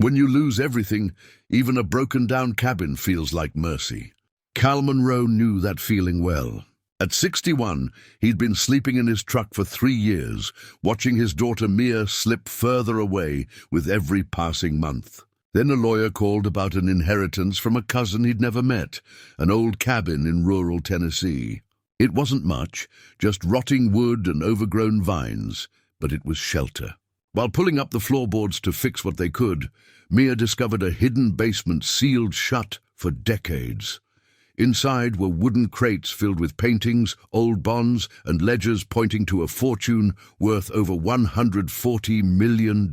When you lose everything, even a broken-down cabin feels like mercy. Cal Monroe knew that feeling well. At 61, he'd been sleeping in his truck for 3 years, watching his daughter Mia slip further away with every passing month. Then a lawyer called about an inheritance from a cousin he'd never met, an old cabin in rural Tennessee. It wasn't much, just rotting wood and overgrown vines, but it was shelter. While pulling up the floorboards to fix what they could, Mia discovered a hidden basement sealed shut for decades. Inside were wooden crates filled with paintings, old bonds, and ledgers pointing to a fortune worth over $140 million.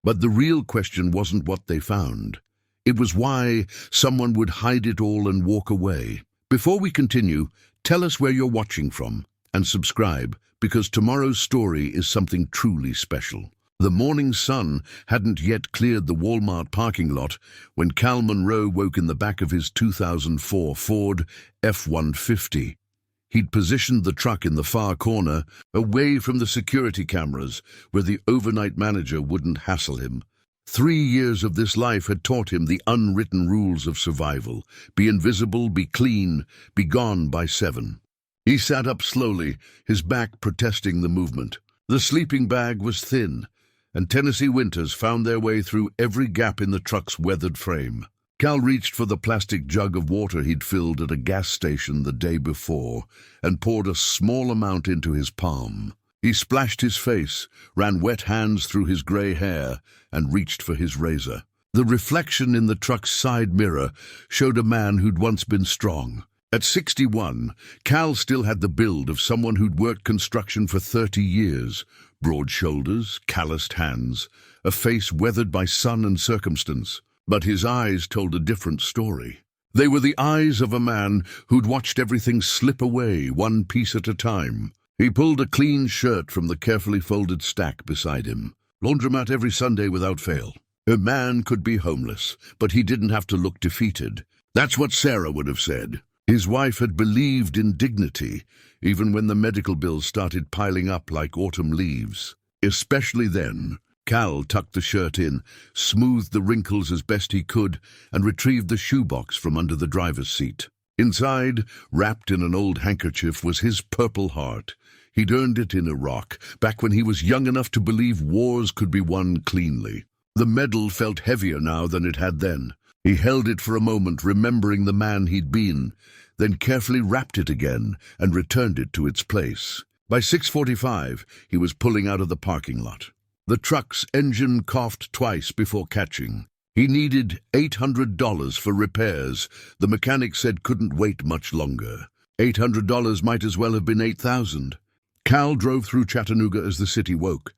But the real question wasn't what they found. It was why someone would hide it all and walk away. Before we continue, tell us where you're watching from and subscribe, because tomorrow's story is something truly special. The morning sun hadn't yet cleared the Walmart parking lot when Cal Monroe woke in the back of his 2004 Ford F-150. He'd positioned the truck in the far corner, away from the security cameras, where the overnight manager wouldn't hassle him. 3 years of this life had taught him the unwritten rules of survival. Be invisible, be clean, be gone by 7. He sat up slowly, his back protesting the movement. The sleeping bag was thin, and Tennessee winters found their way through every gap in the truck's weathered frame. Cal reached for the plastic jug of water he'd filled at a gas station the day before and poured a small amount into his palm. He splashed his face, ran wet hands through his gray hair, and reached for his razor. The reflection in the truck's side mirror showed a man who'd once been strong. At 61, Cal still had the build of someone who'd worked construction for 30 years. Broad shoulders, calloused hands, a face weathered by sun and circumstance. But his eyes told a different story. They were the eyes of a man who'd watched everything slip away, one piece at a time. He pulled a clean shirt from the carefully folded stack beside him. Laundromat every Sunday without fail. A man could be homeless, but he didn't have to look defeated. That's what Sarah would have said. His wife had believed in dignity, even when the medical bills started piling up like autumn leaves. Especially then. Cal tucked the shirt in, smoothed the wrinkles as best he could, and retrieved the shoebox from under the driver's seat. Inside, wrapped in an old handkerchief, was his Purple Heart. He'd earned it in Iraq, back when he was young enough to believe wars could be won cleanly. The medal felt heavier now than it had then. He held it for a moment, remembering the man he'd been, then carefully wrapped it again and returned it to its place. By 6:45, he was pulling out of the parking lot. The truck's engine coughed twice before catching. He needed $800 for repairs. The mechanic said couldn't wait much longer. $800 might as well have been $8,000. Cal drove through Chattanooga as the city woke.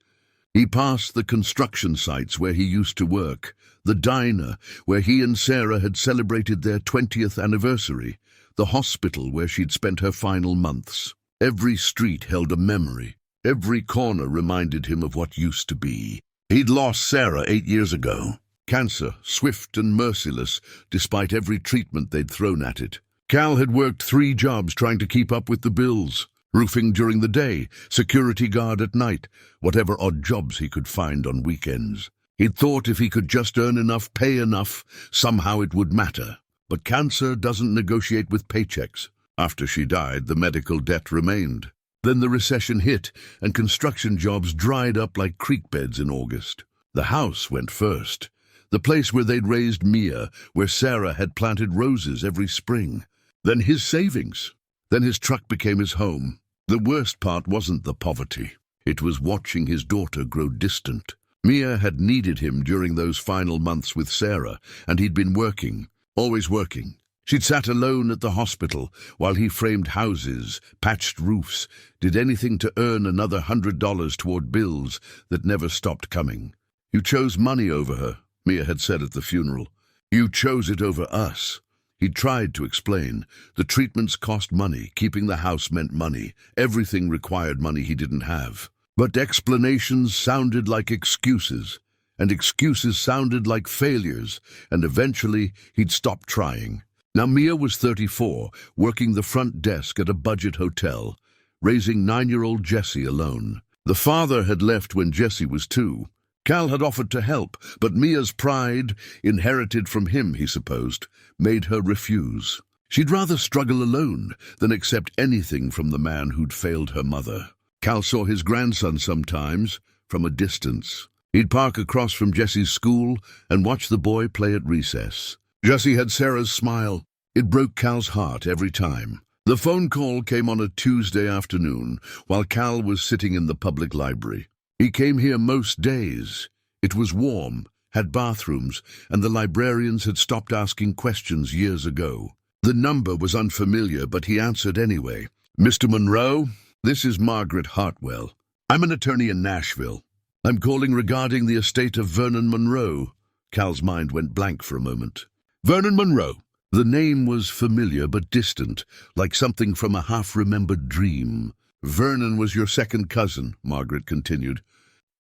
He passed the construction sites where he used to work, the diner where he and Sarah had celebrated their 20th anniversary, the hospital where she'd spent her final months. Every street held a memory. Every corner reminded him of what used to be. He'd lost Sarah 8 years ago. Cancer, swift and merciless, despite every treatment they'd thrown at it. Cal had worked 3 jobs trying to keep up with the bills. Roofing during the day, security guard at night, whatever odd jobs he could find on weekends. He'd thought if he could just earn enough, pay enough, somehow it would matter. But cancer doesn't negotiate with paychecks. After she died, the medical debt remained. Then the recession hit, and construction jobs dried up like creek beds in August. The house went first. The place where they'd raised Mia, where Sarah had planted roses every spring. Then his savings. Then his truck became his home. The worst part wasn't the poverty. It was watching his daughter grow distant. Mia had needed him during those final months with Sarah, and he'd been working, always working. She'd sat alone at the hospital while he framed houses, patched roofs, did anything to earn another $100 toward bills that never stopped coming. You chose money over her, Mia had said at the funeral. You chose it over us. He'd tried to explain. The treatments cost money, keeping the house meant money, everything required money he didn't have. But explanations sounded like excuses, and excuses sounded like failures, and eventually he'd stopped trying. Now Mia was 34, working the front desk at a budget hotel, raising 9-year-old Jessie alone. The father had left when Jessie was 2. Cal had offered to help, but Mia's pride, inherited from him, he supposed, made her refuse. She'd rather struggle alone than accept anything from the man who'd failed her mother. Cal saw his grandson sometimes, from a distance. He'd park across from Jesse's school and watch the boy play at recess. Jesse had Sarah's smile. It broke Cal's heart every time. The phone call came on a Tuesday afternoon while Cal was sitting in the public library. He came here most days. It was warm, had bathrooms, and the librarians had stopped asking questions years ago. The number was unfamiliar, but he answered anyway. "Mr. Monroe, this is Margaret Hartwell. I'm an attorney in Nashville. I'm calling regarding the estate of Vernon Monroe." Cal's mind went blank for a moment. Vernon Monroe. The name was familiar but distant, like something from a half-remembered dream. "Vernon was your second cousin," Margaret continued.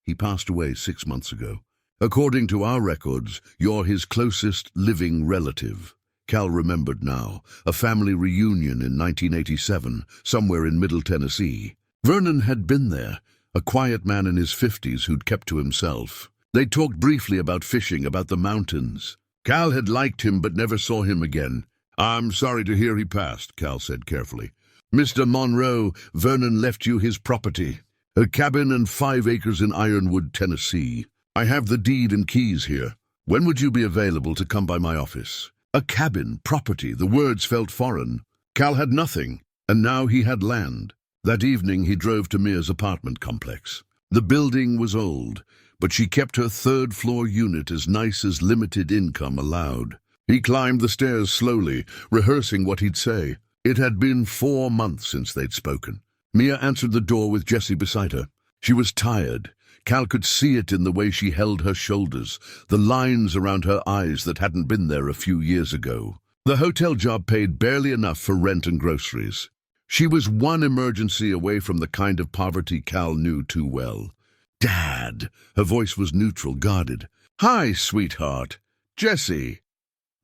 "He passed away 6 months ago. According to our records, you're his closest living relative." Cal remembered now, a family reunion in 1987, somewhere in Middle Tennessee. Vernon had been there, a quiet man in his 50s who'd kept to himself. They talked briefly about fishing, about the mountains. Cal had liked him but never saw him again. "I'm sorry to hear he passed," Cal said carefully. "Mr. Monroe, Vernon left you his property, a cabin and 5 acres in Ironwood, Tennessee. I have the deed and keys here. When would you be available to come by my office?" A cabin, property, the words felt foreign. Cal had nothing, and now he had land. That evening he drove to Mia's apartment complex. The building was old, but she kept her third-floor unit as nice as limited income allowed. He climbed the stairs slowly, rehearsing what he'd say. It had been 4 months since they'd spoken. Mia answered the door with Jesse beside her. She was tired. Cal could see it in the way she held her shoulders, the lines around her eyes that hadn't been there a few years ago. The hotel job paid barely enough for rent and groceries. She was one emergency away from the kind of poverty Cal knew too well. "Dad!" Her voice was neutral, guarded. "Hi, sweetheart. Jesse."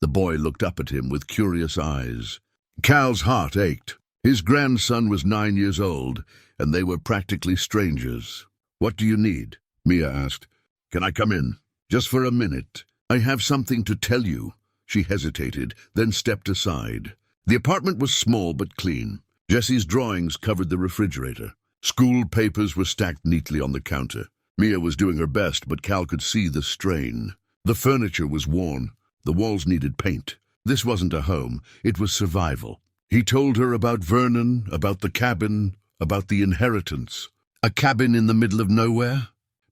The boy looked up at him with curious eyes. Cal's heart ached. His grandson was 9 years old, and they were practically strangers. "What do you need?" Mia asked. "Can I come in? Just for a minute. I have something to tell you." She hesitated, then stepped aside. The apartment was small but clean. Jesse's drawings covered the refrigerator. School papers were stacked neatly on the counter. Mia was doing her best, but Cal could see the strain. The furniture was worn. The walls needed paint. This wasn't a home. It was survival. He told her about Vernon, about the cabin, about the inheritance. A cabin in the middle of nowhere?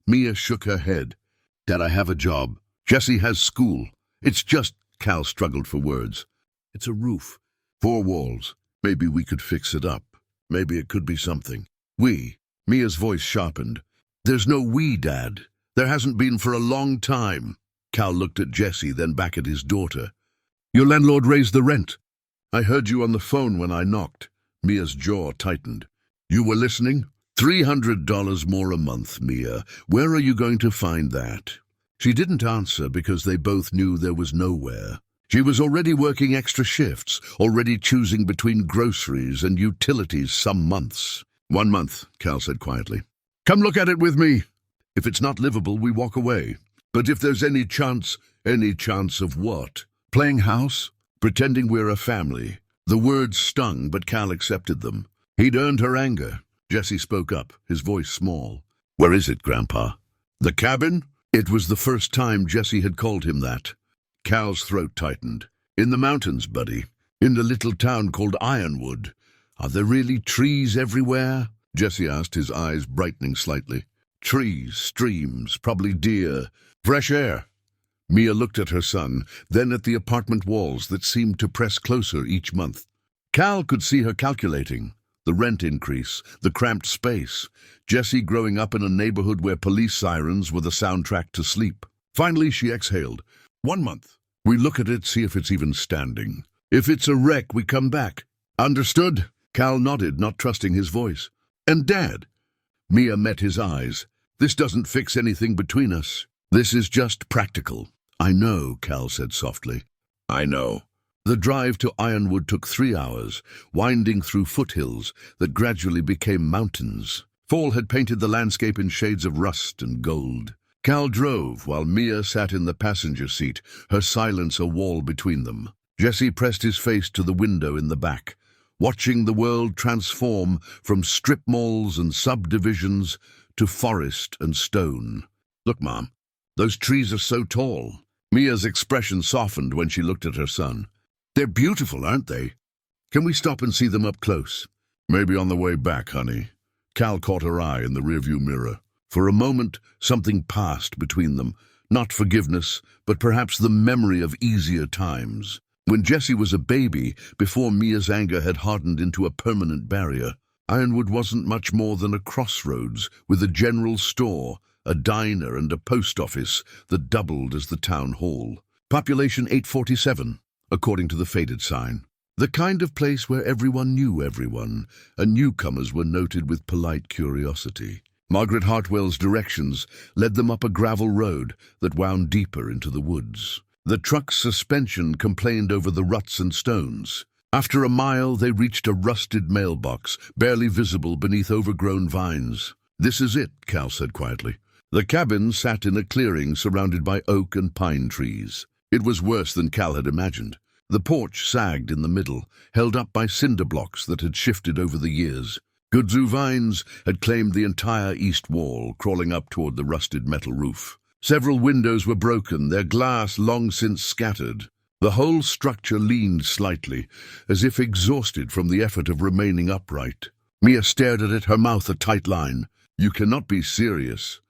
Mia shook her head. "Dad, I have a job. Jesse has school. It's just," Cal struggled for words. "It's a roof. 4 walls. Maybe we could fix it up. Maybe it could be something." "We." Mia's voice sharpened. "There's no we, Dad. There hasn't been for a long time." Cal looked at Jesse, then back at his daughter. "Your landlord raised the rent. I heard you on the phone when I knocked." Mia's jaw tightened. "You were listening? $300 more a month, Mia. Where are you going to find that?" She didn't answer because they both knew there was nowhere. She was already working extra shifts, already choosing between groceries and utilities some months. "1 month, Cal said quietly. "Come look at it with me. If it's not livable, we walk away. But if there's any chance of what? Playing house? Pretending we're a family." The words stung, but Cal accepted them. He'd earned her anger. Jesse spoke up, his voice small. "Where is it, Grandpa?" "The cabin?" It was the first time Jesse had called him that. Cal's throat tightened. "In the mountains, buddy. In a little town called Ironwood. Are there really trees everywhere?" Jesse asked, his eyes brightening slightly. "Trees, streams, probably deer. Fresh air." Mia looked at her son, then at the apartment walls that seemed to press closer each month. Cal could see her calculating. The rent increase, the cramped space, Jesse growing up in a neighborhood where police sirens were the soundtrack to sleep. Finally, she exhaled. 1 month. We look at it, see if it's even standing. If it's a wreck, we come back. Understood? Cal nodded, not trusting his voice. "And Dad?" Mia met his eyes. "This doesn't fix anything between us. This is just practical." "I know," Cal said softly. "I know." The drive to Ironwood took 3 hours, winding through foothills that gradually became mountains. Fall had painted the landscape in shades of rust and gold. Cal drove while Mia sat in the passenger seat, her silence a wall between them. Jesse pressed his face to the window in the back, watching the world transform from strip malls and subdivisions to forest and stone. "Look, Mom, those trees are so tall." Mia's expression softened when she looked at her son. "They're beautiful, aren't they? Can we stop and see them up close?" "Maybe on the way back, honey." Cal caught her eye in the rearview mirror. For a moment, something passed between them. Not forgiveness, but perhaps the memory of easier times. When Jesse was a baby, before Mia's anger had hardened into a permanent barrier, Ironwood wasn't much more than a crossroads with a general store, a diner and a post office that doubled as the town hall. Population 847, according to the faded sign. The kind of place where everyone knew everyone, and newcomers were noted with polite curiosity. Margaret Hartwell's directions led them up a gravel road that wound deeper into the woods. The truck's suspension complained over the ruts and stones. After a mile, they reached a rusted mailbox, barely visible beneath overgrown vines. "This is it," Cal said quietly. The cabin sat in a clearing surrounded by oak and pine trees. It was worse than Cal had imagined. The porch sagged in the middle, held up by cinder blocks that had shifted over the years. Kudzu vines had claimed the entire east wall, crawling up toward the rusted metal roof. Several windows were broken, their glass long since scattered. The whole structure leaned slightly, as if exhausted from the effort of remaining upright. Mia stared at it, her mouth a tight line. "You cannot be serious."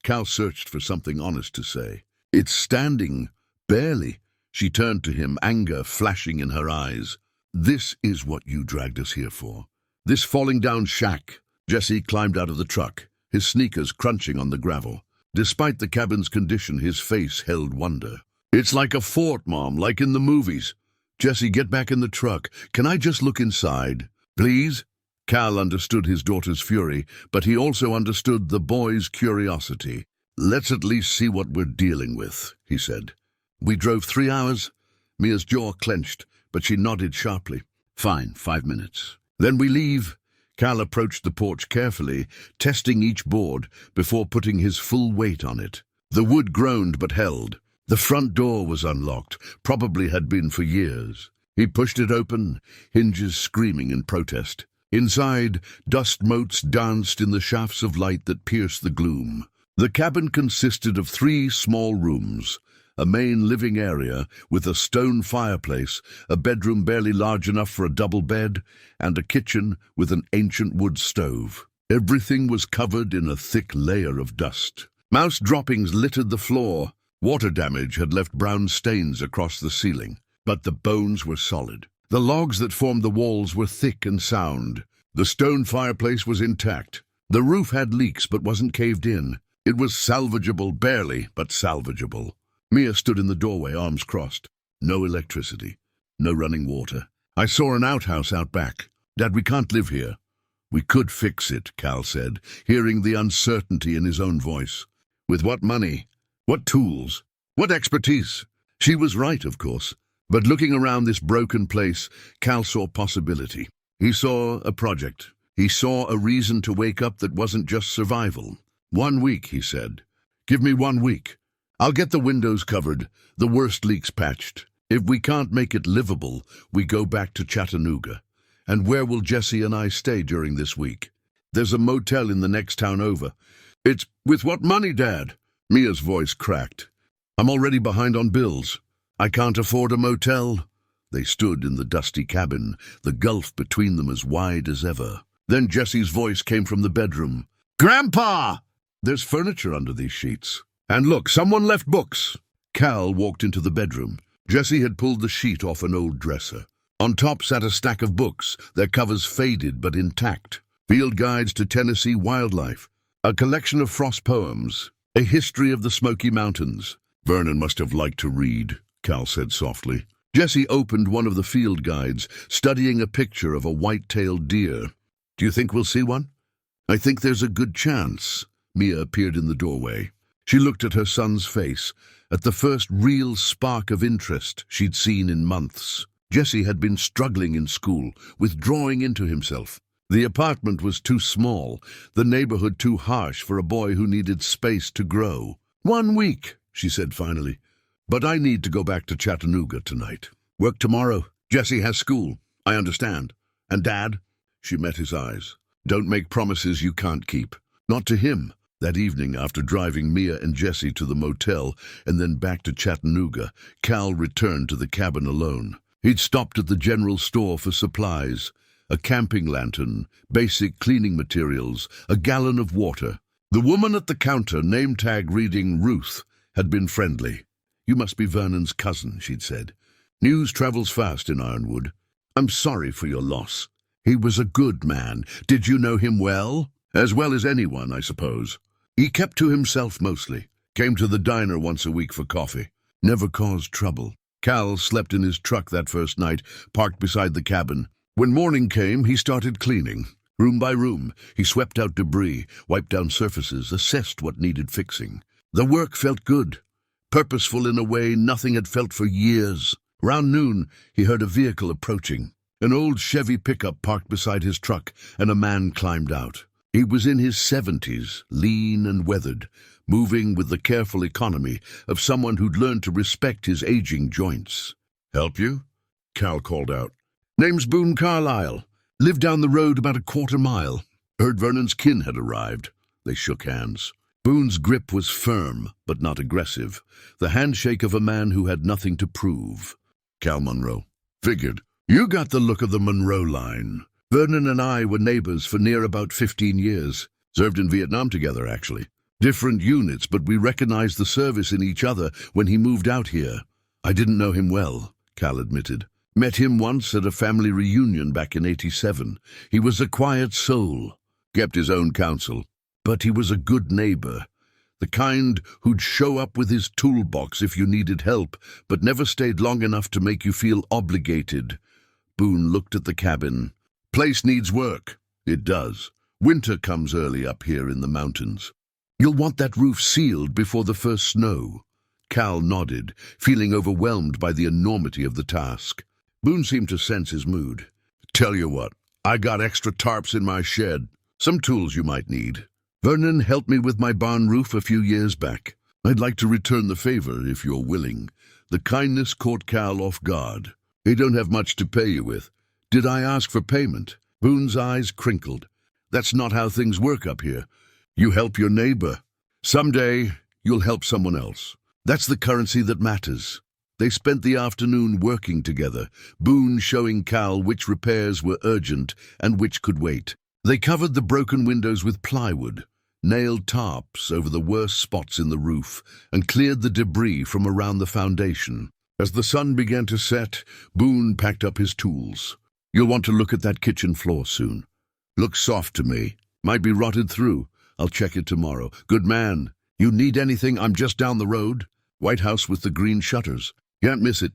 Cal searched for something honest to say. "It's standing, barely." She turned to him, anger flashing in her eyes. "This is what you dragged us here for. This falling down shack." Jesse climbed out of the truck, his sneakers crunching on the gravel. Despite the cabin's condition, his face held wonder. "It's like a fort, Mom, like in the movies." "Jesse, get back in the truck. Can I just look inside? Please?" Cal understood his daughter's fury, but he also understood the boy's curiosity. "Let's at least see what we're dealing with," he said. "We drove 3 hours?" Mia's jaw clenched, but she nodded sharply. "Fine, 5 minutes. Then we leave." Cal approached the porch carefully, testing each board before putting his full weight on it. The wood groaned but held. The front door was unlocked, probably had been for years. He pushed it open, hinges screaming in protest. Inside, dust motes danced in the shafts of light that pierced the gloom. The cabin consisted of 3 small rooms. A main living area with a stone fireplace, a bedroom barely large enough for a double bed, and a kitchen with an ancient wood stove. Everything was covered in a thick layer of dust. Mouse droppings littered the floor. Water damage had left brown stains across the ceiling, but the bones were solid. The logs that formed the walls were thick and sound. The stone fireplace was intact. The roof had leaks but wasn't caved in. It was salvageable, barely, but salvageable. Mia stood in the doorway, arms crossed. No electricity, no running water. "I saw an outhouse out back. Dad, we can't live here." "We could fix it," Cal said, hearing the uncertainty in his own voice. "With what money? What tools? What expertise?" She was right, of course. But looking around this broken place, Cal saw possibility. He saw a project. He saw a reason to wake up that wasn't just survival. 1 week, he said. "Give me 1 week. I'll get the windows covered, the worst leaks patched. If we can't make it livable, we go back to Chattanooga. And where will Jesse and I stay during this week? There's a motel in the next town over." "It's with what money, Dad?" Mia's voice cracked. "I'm already behind on bills. I can't afford a motel." They stood in the dusty cabin, the gulf between them as wide as ever. Then Jesse's voice came from the bedroom. "Grandpa! There's furniture under these sheets. And look, someone left books." Cal walked into the bedroom. Jesse had pulled the sheet off an old dresser. On top sat a stack of books, their covers faded but intact. Field guides to Tennessee wildlife, a collection of Frost poems, a history of the Smoky Mountains. "Vernon must have liked to read," Cal said softly. Jesse opened one of the field guides, studying a picture of a white-tailed deer. "Do you think we'll see one?" "I think there's a good chance." Mia appeared in the doorway. She looked at her son's face, at the first real spark of interest she'd seen in months. Jesse had been struggling in school, withdrawing into himself. The apartment was too small, the neighborhood too harsh for a boy who needed space to grow. "1 week," she said finally. "But I need to go back to Chattanooga tonight. Work tomorrow. Jessie has school. I understand. And Dad?" She met his eyes. "Don't make promises you can't keep." Not to him. That evening, after driving Mia and Jessie to the motel and then back to Chattanooga, Cal returned to the cabin alone. He'd stopped at the general store for supplies. A camping lantern, basic cleaning materials, a gallon of water. The woman at the counter, name tag reading Ruth, had been friendly. "You must be Vernon's cousin," she'd said. "News travels fast in Ironwood. I'm sorry for your loss. He was a good man. Did you know him well?" "As well as anyone, I suppose. He kept to himself mostly. Came to the diner once a week for coffee. Never caused trouble." Cal slept in his truck that first night, parked beside the cabin. When morning came, he started cleaning. Room by room, he swept out debris, wiped down surfaces, assessed what needed fixing. The work felt good, purposeful in a way nothing had felt for years. Around noon, he heard a vehicle approaching. An old Chevy pickup parked beside his truck, and a man climbed out. He was in his 70s, lean and weathered, moving with the careful economy of someone who'd learned to respect his aging joints. "Help you?" Cal called out. "Name's Boone Carlyle. Lived down the road about a quarter mile. Heard Vernon's kin had arrived." They shook hands. Boone's grip was firm, but not aggressive, the handshake of a man who had nothing to prove. "Cal Monroe." "Figured. You got the look of the Monroe line. Vernon and I were neighbors for near about 15 years. Served in Vietnam together, actually. Different units, but we recognized the service in each other when he moved out here." "I didn't know him well," Cal admitted. "Met him once at a family reunion back in '87. He was a quiet soul. Kept his own counsel. But he was a good neighbor. The kind who'd show up with his toolbox if you needed help, but never stayed long enough to make you feel obligated." Boone looked at the cabin. "Place needs work." "It does. Winter comes early up here in the mountains. You'll want that roof sealed before the first snow." Cal nodded, feeling overwhelmed by the enormity of the task. Boone seemed to sense his mood. "Tell you what, I got extra tarps in my shed. Some tools you might need. Vernon helped me with my barn roof a few years back. I'd like to return the favor if you're willing." The kindness caught Cal off guard. "They don't have much to pay you with. Did I ask for payment?" Boone's eyes crinkled. "That's not how things work up here. You help your neighbor. Someday, you'll help someone else. That's the currency that matters." They spent the afternoon working together, Boone showing Cal which repairs were urgent and which could wait. They covered the broken windows with plywood, nailed tarps over the worst spots in the roof, and cleared the debris from around the foundation. As the sun began to set, Boone packed up his tools. "You'll want to look at that kitchen floor soon. Looks soft to me. Might be rotted through. I'll check it tomorrow." "Good man. You need anything? I'm just down the road." White house with the green shutters. Can't miss it.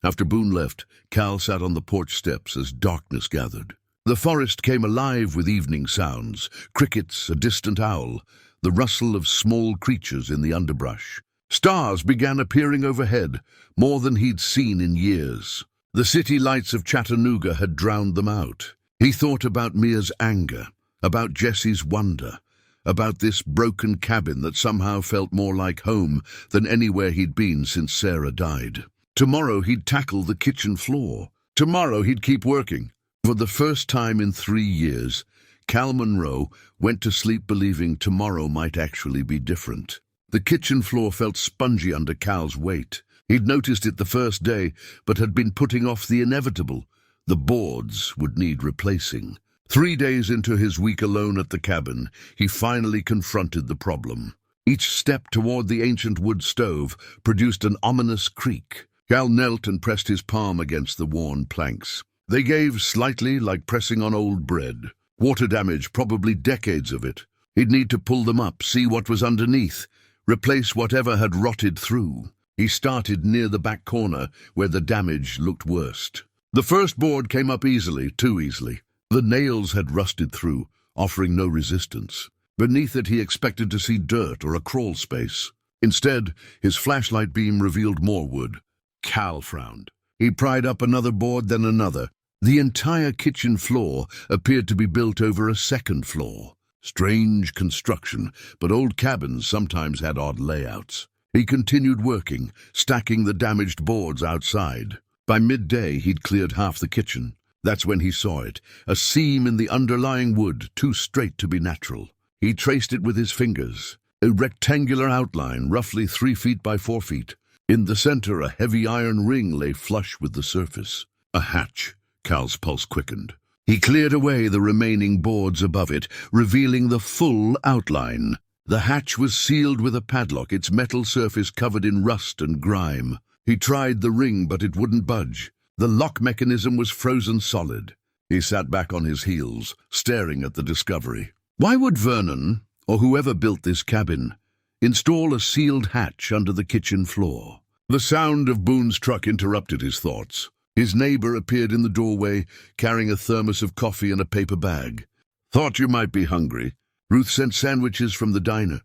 After Boone left, Cal sat on the porch steps as darkness gathered. The forest came alive with evening sounds, crickets, a distant owl, the rustle of small creatures in the underbrush. Stars began appearing overhead, more than he'd seen in years. The city lights of Chattanooga had drowned them out. He thought about Mia's anger, about Jessie's wonder, about this broken cabin that somehow felt more like home than anywhere he'd been since Sarah died. Tomorrow he'd tackle the kitchen floor. Tomorrow he'd keep working. For the first time in 3 years, Cal Monroe went to sleep believing tomorrow might actually be different. The kitchen floor felt spongy under Cal's weight. He'd noticed it the first day, but had been putting off the inevitable. The boards would need replacing. 3 days into his week alone at the cabin, he finally confronted the problem. Each step toward the ancient wood stove produced an ominous creak. Cal knelt and pressed his palm against the worn planks. They gave slightly, like pressing on old bread. Water damage, probably decades of it. He'd need to pull them up, see what was underneath, replace whatever had rotted through. He started near the back corner, where the damage looked worst. The first board came up easily, too easily. The nails had rusted through, offering no resistance. Beneath it he expected to see dirt or a crawl space. Instead, his flashlight beam revealed more wood. Cal frowned. He pried up another board, then another. The entire kitchen floor appeared to be built over a second floor. Strange construction, but old cabins sometimes had odd layouts. He continued working, stacking the damaged boards outside. By midday, he'd cleared half the kitchen. That's when he saw it, a seam in the underlying wood, too straight to be natural. He traced it with his fingers, a rectangular outline, roughly 3 feet by 4 feet. In the center, a heavy iron ring lay flush with the surface. A hatch. Cal's pulse quickened. He cleared away the remaining boards above it, revealing the full outline. The hatch was sealed with a padlock, its metal surface covered in rust and grime. He tried the ring, but it wouldn't budge. The lock mechanism was frozen solid. He sat back on his heels, staring at the discovery. Why would Vernon, or whoever built this cabin, install a sealed hatch under the kitchen floor? The sound of Boone's truck interrupted his thoughts. His neighbor appeared in the doorway, carrying a thermos of coffee and a paper bag. Thought you might be hungry. Ruth sent sandwiches from the diner.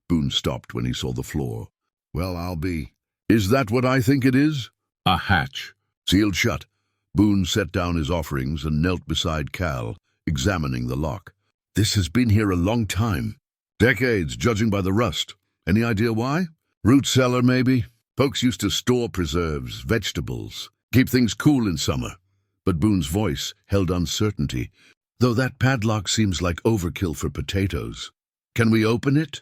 Boone stopped when he saw the floor. Well, I'll be. Is that what I think it is? A hatch. Sealed shut. Boone set down his offerings and knelt beside Cal, examining the lock. This has been here a long time. Decades, judging by the rust. Any idea why? Root cellar, maybe? Folks used to store preserves, vegetables. Keep things cool in summer. But Boone's voice held uncertainty, though that padlock seems like overkill for potatoes. Can we open it?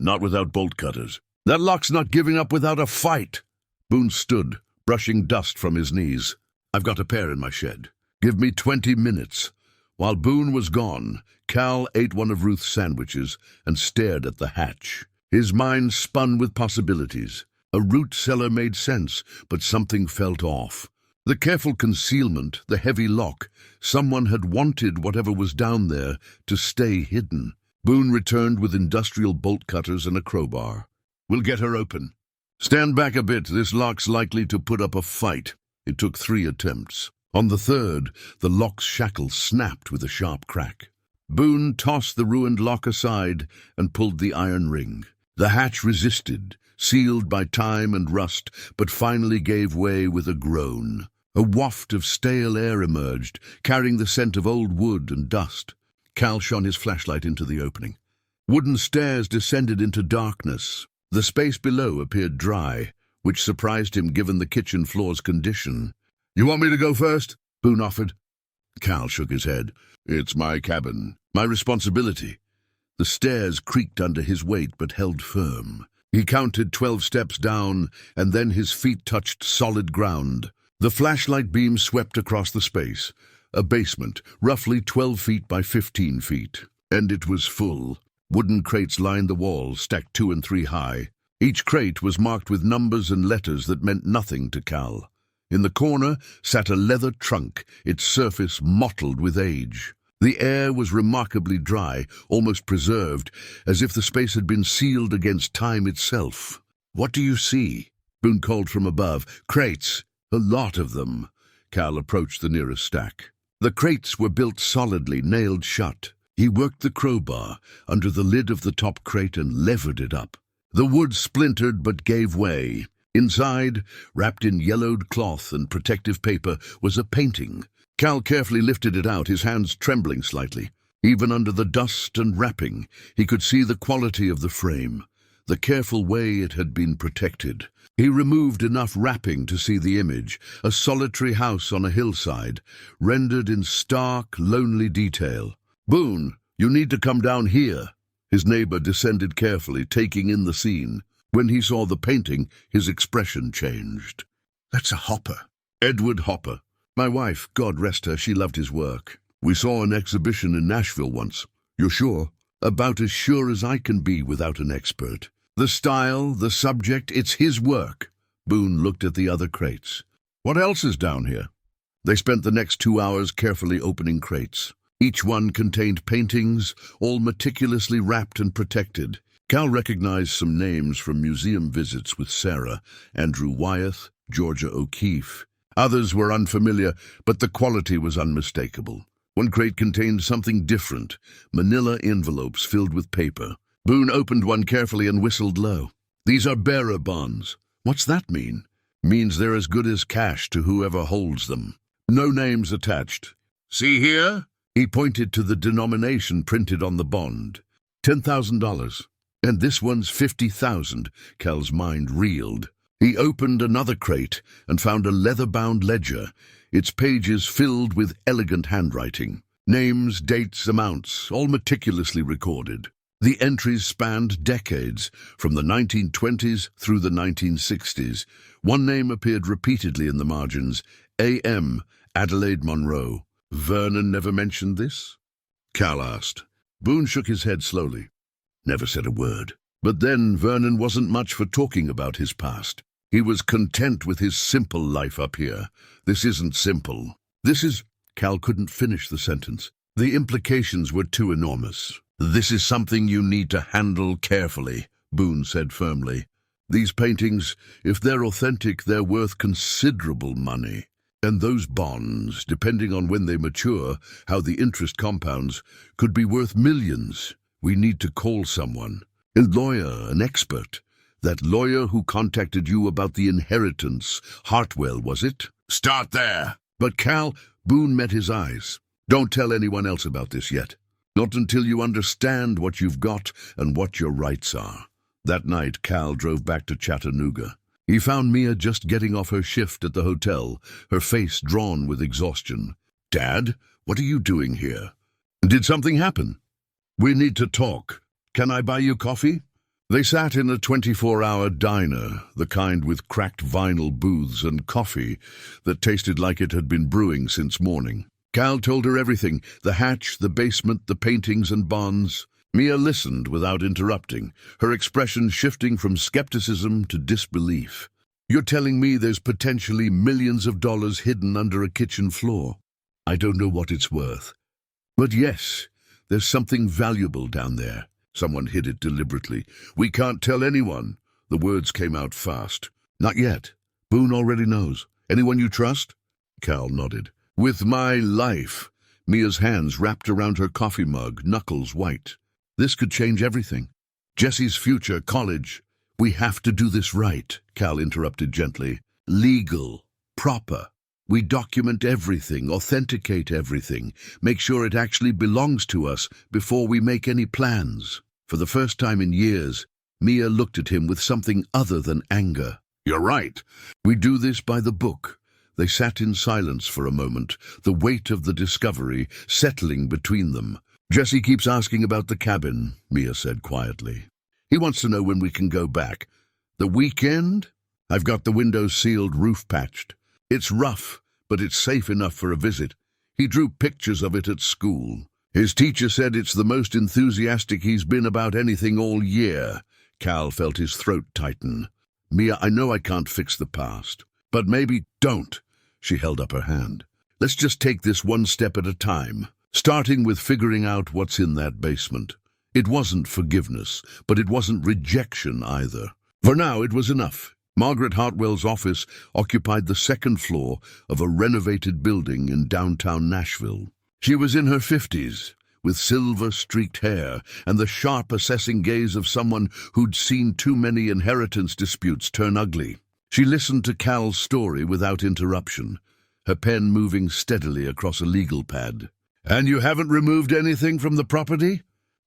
Not without bolt cutters. That lock's not giving up without a fight. Boone stood, brushing dust from his knees. I've got a pair in my shed. Give me 20 minutes. While Boone was gone, Cal ate one of Ruth's sandwiches and stared at the hatch. His mind spun with possibilities. A root cellar made sense, but something felt off. The careful concealment, the heavy lock, someone had wanted whatever was down there to stay hidden. Boone returned with industrial bolt cutters and a crowbar. We'll get her open. Stand back a bit, this lock's likely to put up a fight. It took 3 attempts. On the third, the lock's shackle snapped with a sharp crack. Boone tossed the ruined lock aside and pulled the iron ring. The hatch resisted, sealed by time and rust, but finally gave way with a groan. A waft of stale air emerged, carrying the scent of old wood and dust. Cal shone his flashlight into the opening. Wooden stairs descended into darkness. The space below appeared dry, which surprised him given the kitchen floor's condition. You want me to go first? Boone offered. Cal shook his head. It's my cabin, my responsibility. The stairs creaked under his weight but held firm. He counted 12 steps down, and then his feet touched solid ground. The flashlight beam swept across the space. A basement, roughly 12 feet by 15 feet. And it was full. Wooden crates lined the walls, stacked 2 and 3 high. Each crate was marked with numbers and letters that meant nothing to Cal. In the corner sat a leather trunk, its surface mottled with age. The air was remarkably dry, almost preserved, as if the space had been sealed against time itself. What do you see? Boone called from above. Crates. A lot of them. Cal approached the nearest stack. The crates were built solidly, nailed shut. He worked the crowbar under the lid of the top crate and levered it up. The wood splintered but gave way. Inside, wrapped in yellowed cloth and protective paper, was a painting. Cal carefully lifted it out, his hands trembling slightly. Even under the dust and wrapping, he could see the quality of the frame, the careful way it had been protected. He removed enough wrapping to see the image, a solitary house on a hillside, rendered in stark, lonely detail. Boone, you need to come down here. His neighbor descended carefully, taking in the scene. When he saw the painting, his expression changed. That's a Hopper. Edward Hopper. My wife, God rest her, she loved his work. We saw an exhibition in Nashville once. You're sure? About as sure as I can be without an expert. The style, the subject, it's his work. Boone looked at the other crates. What else is down here? They spent the next 2 hours carefully opening crates. Each one contained paintings, all meticulously wrapped and protected. Cal recognized some names from museum visits with Sarah, Andrew Wyeth, Georgia O'Keeffe. Others were unfamiliar, but the quality was unmistakable. One crate contained something different, manila envelopes filled with paper. Boone opened one carefully and whistled low. These are bearer bonds. What's that mean? Means they're as good as cash to whoever holds them. No names attached. See here? He pointed to the denomination printed on the bond. $10,000. And this one's 50,000. Cal's mind reeled. He opened another crate and found a leather-bound ledger, its pages filled with elegant handwriting. Names, dates, amounts, all meticulously recorded. The entries spanned decades, from the 1920s through the 1960s. One name appeared repeatedly in the margins: A.M. Adelaide Monroe. Vernon never mentioned this? Cal asked. Boone shook his head slowly. Never said a word. But then Vernon wasn't much for talking about his past. He was content with his simple life up here. This isn't simple. This is... Cal couldn't finish the sentence. The implications were too enormous. This is something you need to handle carefully, Boone said firmly. These paintings, if they're authentic, they're worth considerable money. And those bonds, depending on when they mature, how the interest compounds, could be worth millions. We need to call someone. A lawyer, an expert. That lawyer who contacted you about the inheritance. Hartwell, was it? Start there. But Cal, Boone met his eyes. Don't tell anyone else about this yet. Not until you understand what you've got and what your rights are. That night, Cal drove back to Chattanooga. He found Mia just getting off her shift at the hotel, her face drawn with exhaustion. Dad, what are you doing here? Did something happen? We need to talk. Can I buy you coffee? They sat in a 24-hour diner, the kind with cracked vinyl booths and coffee that tasted like it had been brewing since morning. Cal told her everything, the hatch, the basement, the paintings and bonds. Mia listened without interrupting, her expression shifting from skepticism to disbelief. You're telling me there's potentially millions of dollars hidden under a kitchen floor? I don't know what it's worth. But yes, there's something valuable down there. Someone hid it deliberately. We can't tell anyone. The words came out fast. Not yet. Boone already knows. Anyone you trust? Cal nodded. With my life. Mia's hands wrapped around her coffee mug, knuckles white. This could change everything. Jesse's future, college. We have to do this right, Cal interrupted gently. Legal. Proper. We document everything, authenticate everything, make sure it actually belongs to us before we make any plans. For the first time in years, Mia looked at him with something other than anger. You're right. We do this by the book. They sat in silence for a moment, the weight of the discovery settling between them. Jesse keeps asking about the cabin, Mia said quietly. He wants to know when we can go back. The weekend? I've got the windows sealed, roof patched. It's rough, but it's safe enough for a visit. He drew pictures of it at school. His teacher said it's the most enthusiastic he's been about anything all year. Cal felt his throat tighten. Mia, I know I can't fix the past, but maybe don't. She held up her hand. Let's just take this one step at a time, starting with figuring out what's in that basement. It wasn't forgiveness, but it wasn't rejection either. For now, it was enough. Margaret Hartwell's office occupied the second floor of a renovated building in downtown Nashville. She was in her 50s, with silver-streaked hair and the sharp assessing gaze of someone who'd seen too many inheritance disputes turn ugly. She listened to Cal's story without interruption, her pen moving steadily across a legal pad. "And you haven't removed anything from the property?"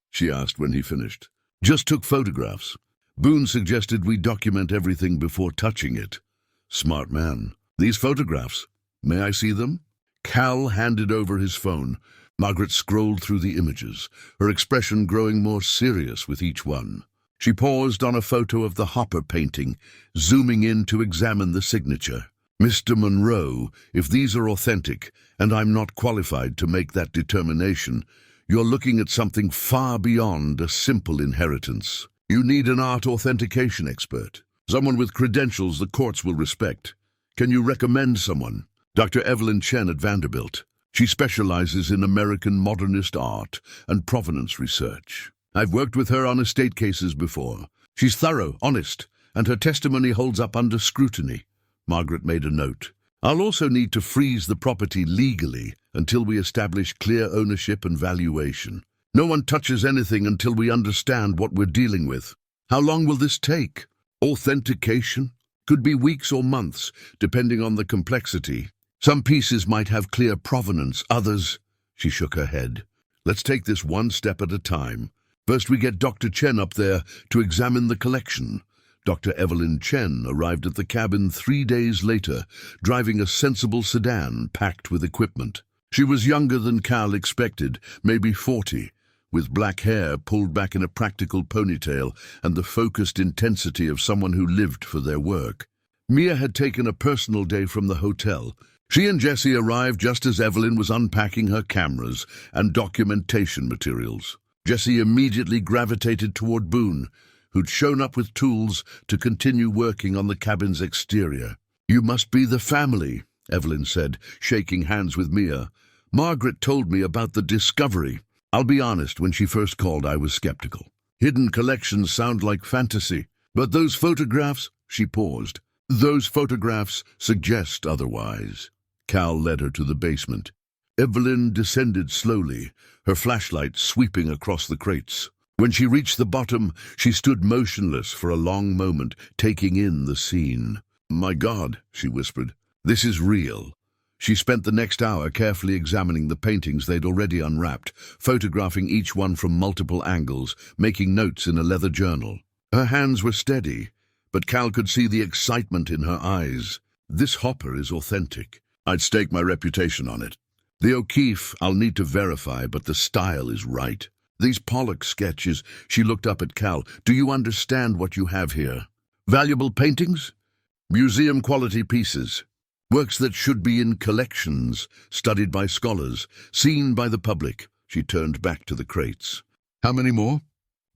she asked when he finished. "Just took photographs. Boone suggested we document everything before touching it." Smart man. "These photographs, may I see them?" Cal handed over his phone. Margaret scrolled through the images, her expression growing more serious with each one. She paused on a photo of the Hopper painting, zooming in to examine the signature. "Mr. Monroe, if these are authentic, and I'm not qualified to make that determination, you're looking at something far beyond a simple inheritance. You need an art authentication expert, someone with credentials the courts will respect. Can you recommend someone?" Dr. Evelyn Chen at Vanderbilt. She specializes in American modernist art and provenance research. I've worked with her on estate cases before. She's thorough, honest, and her testimony holds up under scrutiny. Margaret made a note. "I'll also need to freeze the property legally until we establish clear ownership and valuation. No one touches anything until we understand what we're dealing with." "How long will this take?" "Authentication? Could be weeks or months, depending on the complexity. Some pieces might have clear provenance, others— She shook her head. Let's take this one step at a time. First we get Dr. Chen up there to examine the collection. Dr. Evelyn Chen arrived at the cabin 3 days later, driving a sensible sedan packed with equipment. She was younger than Cal expected, maybe 40, with black hair pulled back in a practical ponytail and the focused intensity of someone who lived for their work. Mia had taken a personal day from the hotel. She and Jessie arrived just as Evelyn was unpacking her cameras and documentation materials. Jessie immediately gravitated toward Boone, who'd shown up with tools to continue working on the cabin's exterior. "You must be the family," Evelyn said, shaking hands with Mia. "Margaret told me about the discovery. I'll be honest, when she first called, I was skeptical. Hidden collections sound like fantasy. But those photographs—" She paused. "Those photographs suggest otherwise." Cal led her to the basement. Evelyn descended slowly, her flashlight sweeping across the crates. When she reached the bottom, she stood motionless for a long moment, taking in the scene. "My God," she whispered, "this is real." She spent the next hour carefully examining the paintings they'd already unwrapped, photographing each one from multiple angles, making notes in a leather journal. Her hands were steady, but Cal could see the excitement in her eyes. "This Hopper is authentic. I'd stake my reputation on it. The O'Keefe I'll need to verify, but the style is right. These Pollock sketches," she looked up at Cal. "Do you understand what you have here? Valuable paintings? Museum-quality pieces. Works that should be in collections, studied by scholars, seen by the public." She turned back to the crates. "How many more?"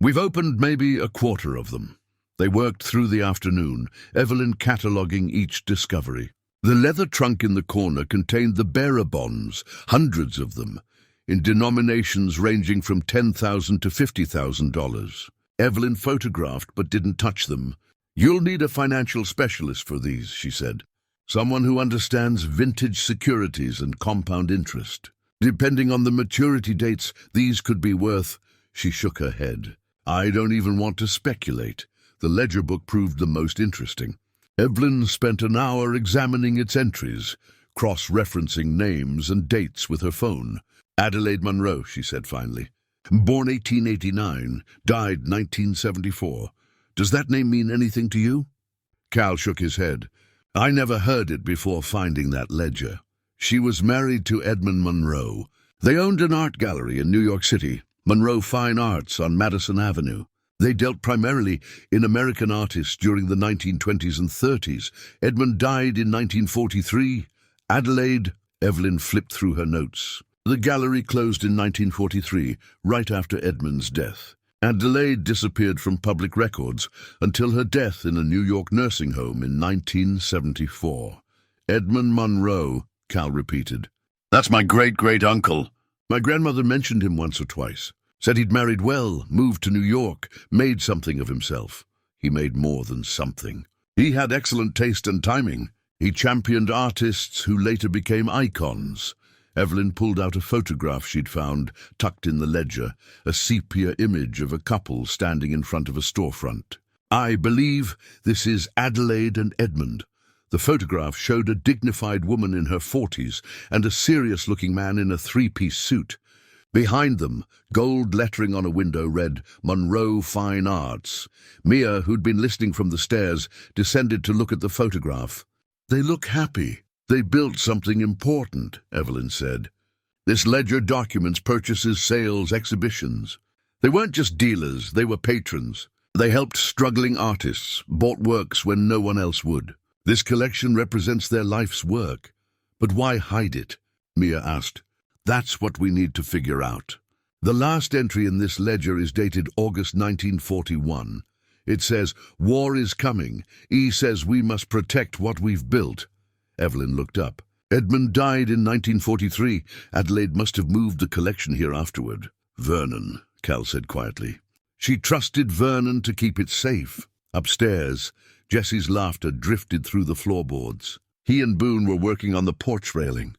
"We've opened maybe a quarter of them." They worked through the afternoon, Evelyn cataloguing each discovery. The leather trunk in the corner contained the bearer bonds, hundreds of them, in denominations ranging from $10,000 to $50,000. Evelyn photographed but didn't touch them. "You'll need a financial specialist for these," she said. "Someone who understands vintage securities and compound interest. Depending on the maturity dates, these could be worth—" She shook her head. "I don't even want to speculate." The ledger book proved the most interesting. Evelyn spent an hour examining its entries, cross-referencing names and dates with her phone. "Adelaide Monroe," she said finally. "Born 1889, died 1974. Does that name mean anything to you?" Cal shook his head. "I never heard it before finding that ledger. She was married to Edmund Monroe. They owned an art gallery in New York City, Monroe Fine Arts on Madison Avenue. They dealt primarily in American artists during the 1920s and 30s. Edmund died in 1943. Adelaide—" Evelyn flipped through her notes. "The gallery closed in 1943, right after Edmund's death. Adelaide disappeared from public records until her death in a New York nursing home in 1974. "Edmund Monroe," Cal repeated. "That's my great-great-uncle. My grandmother mentioned him once or twice. Said he'd married well, moved to New York, made something of himself. He made more than something. He had excellent taste and timing. He championed artists who later became icons." Evelyn pulled out a photograph she'd found, tucked in the ledger, a sepia image of a couple standing in front of a storefront. "I believe this is Adelaide and Edmund." The photograph showed a dignified woman in her 40s and a serious-looking man in a three-piece suit. Behind them, gold lettering on a window read, "Monroe Fine Arts." Mia, who'd been listening from the stairs, descended to look at the photograph. "They look happy. They built something important," Evelyn said. "This ledger documents purchases, sales, exhibitions. They weren't just dealers, they were patrons. They helped struggling artists, bought works when no one else would. This collection represents their life's work. But why hide it?" Mia asked. "That's what we need to figure out." The last entry in this ledger is dated August 1941. It says, "War is coming. E says we must protect what we've built." Evelyn looked up. "Edmund died in 1943. Adelaide must have moved the collection here afterward." "Vernon," Cal said quietly. "She trusted Vernon to keep it safe." Upstairs, Jessie's laughter drifted through the floorboards. He and Boone were working on the porch railing.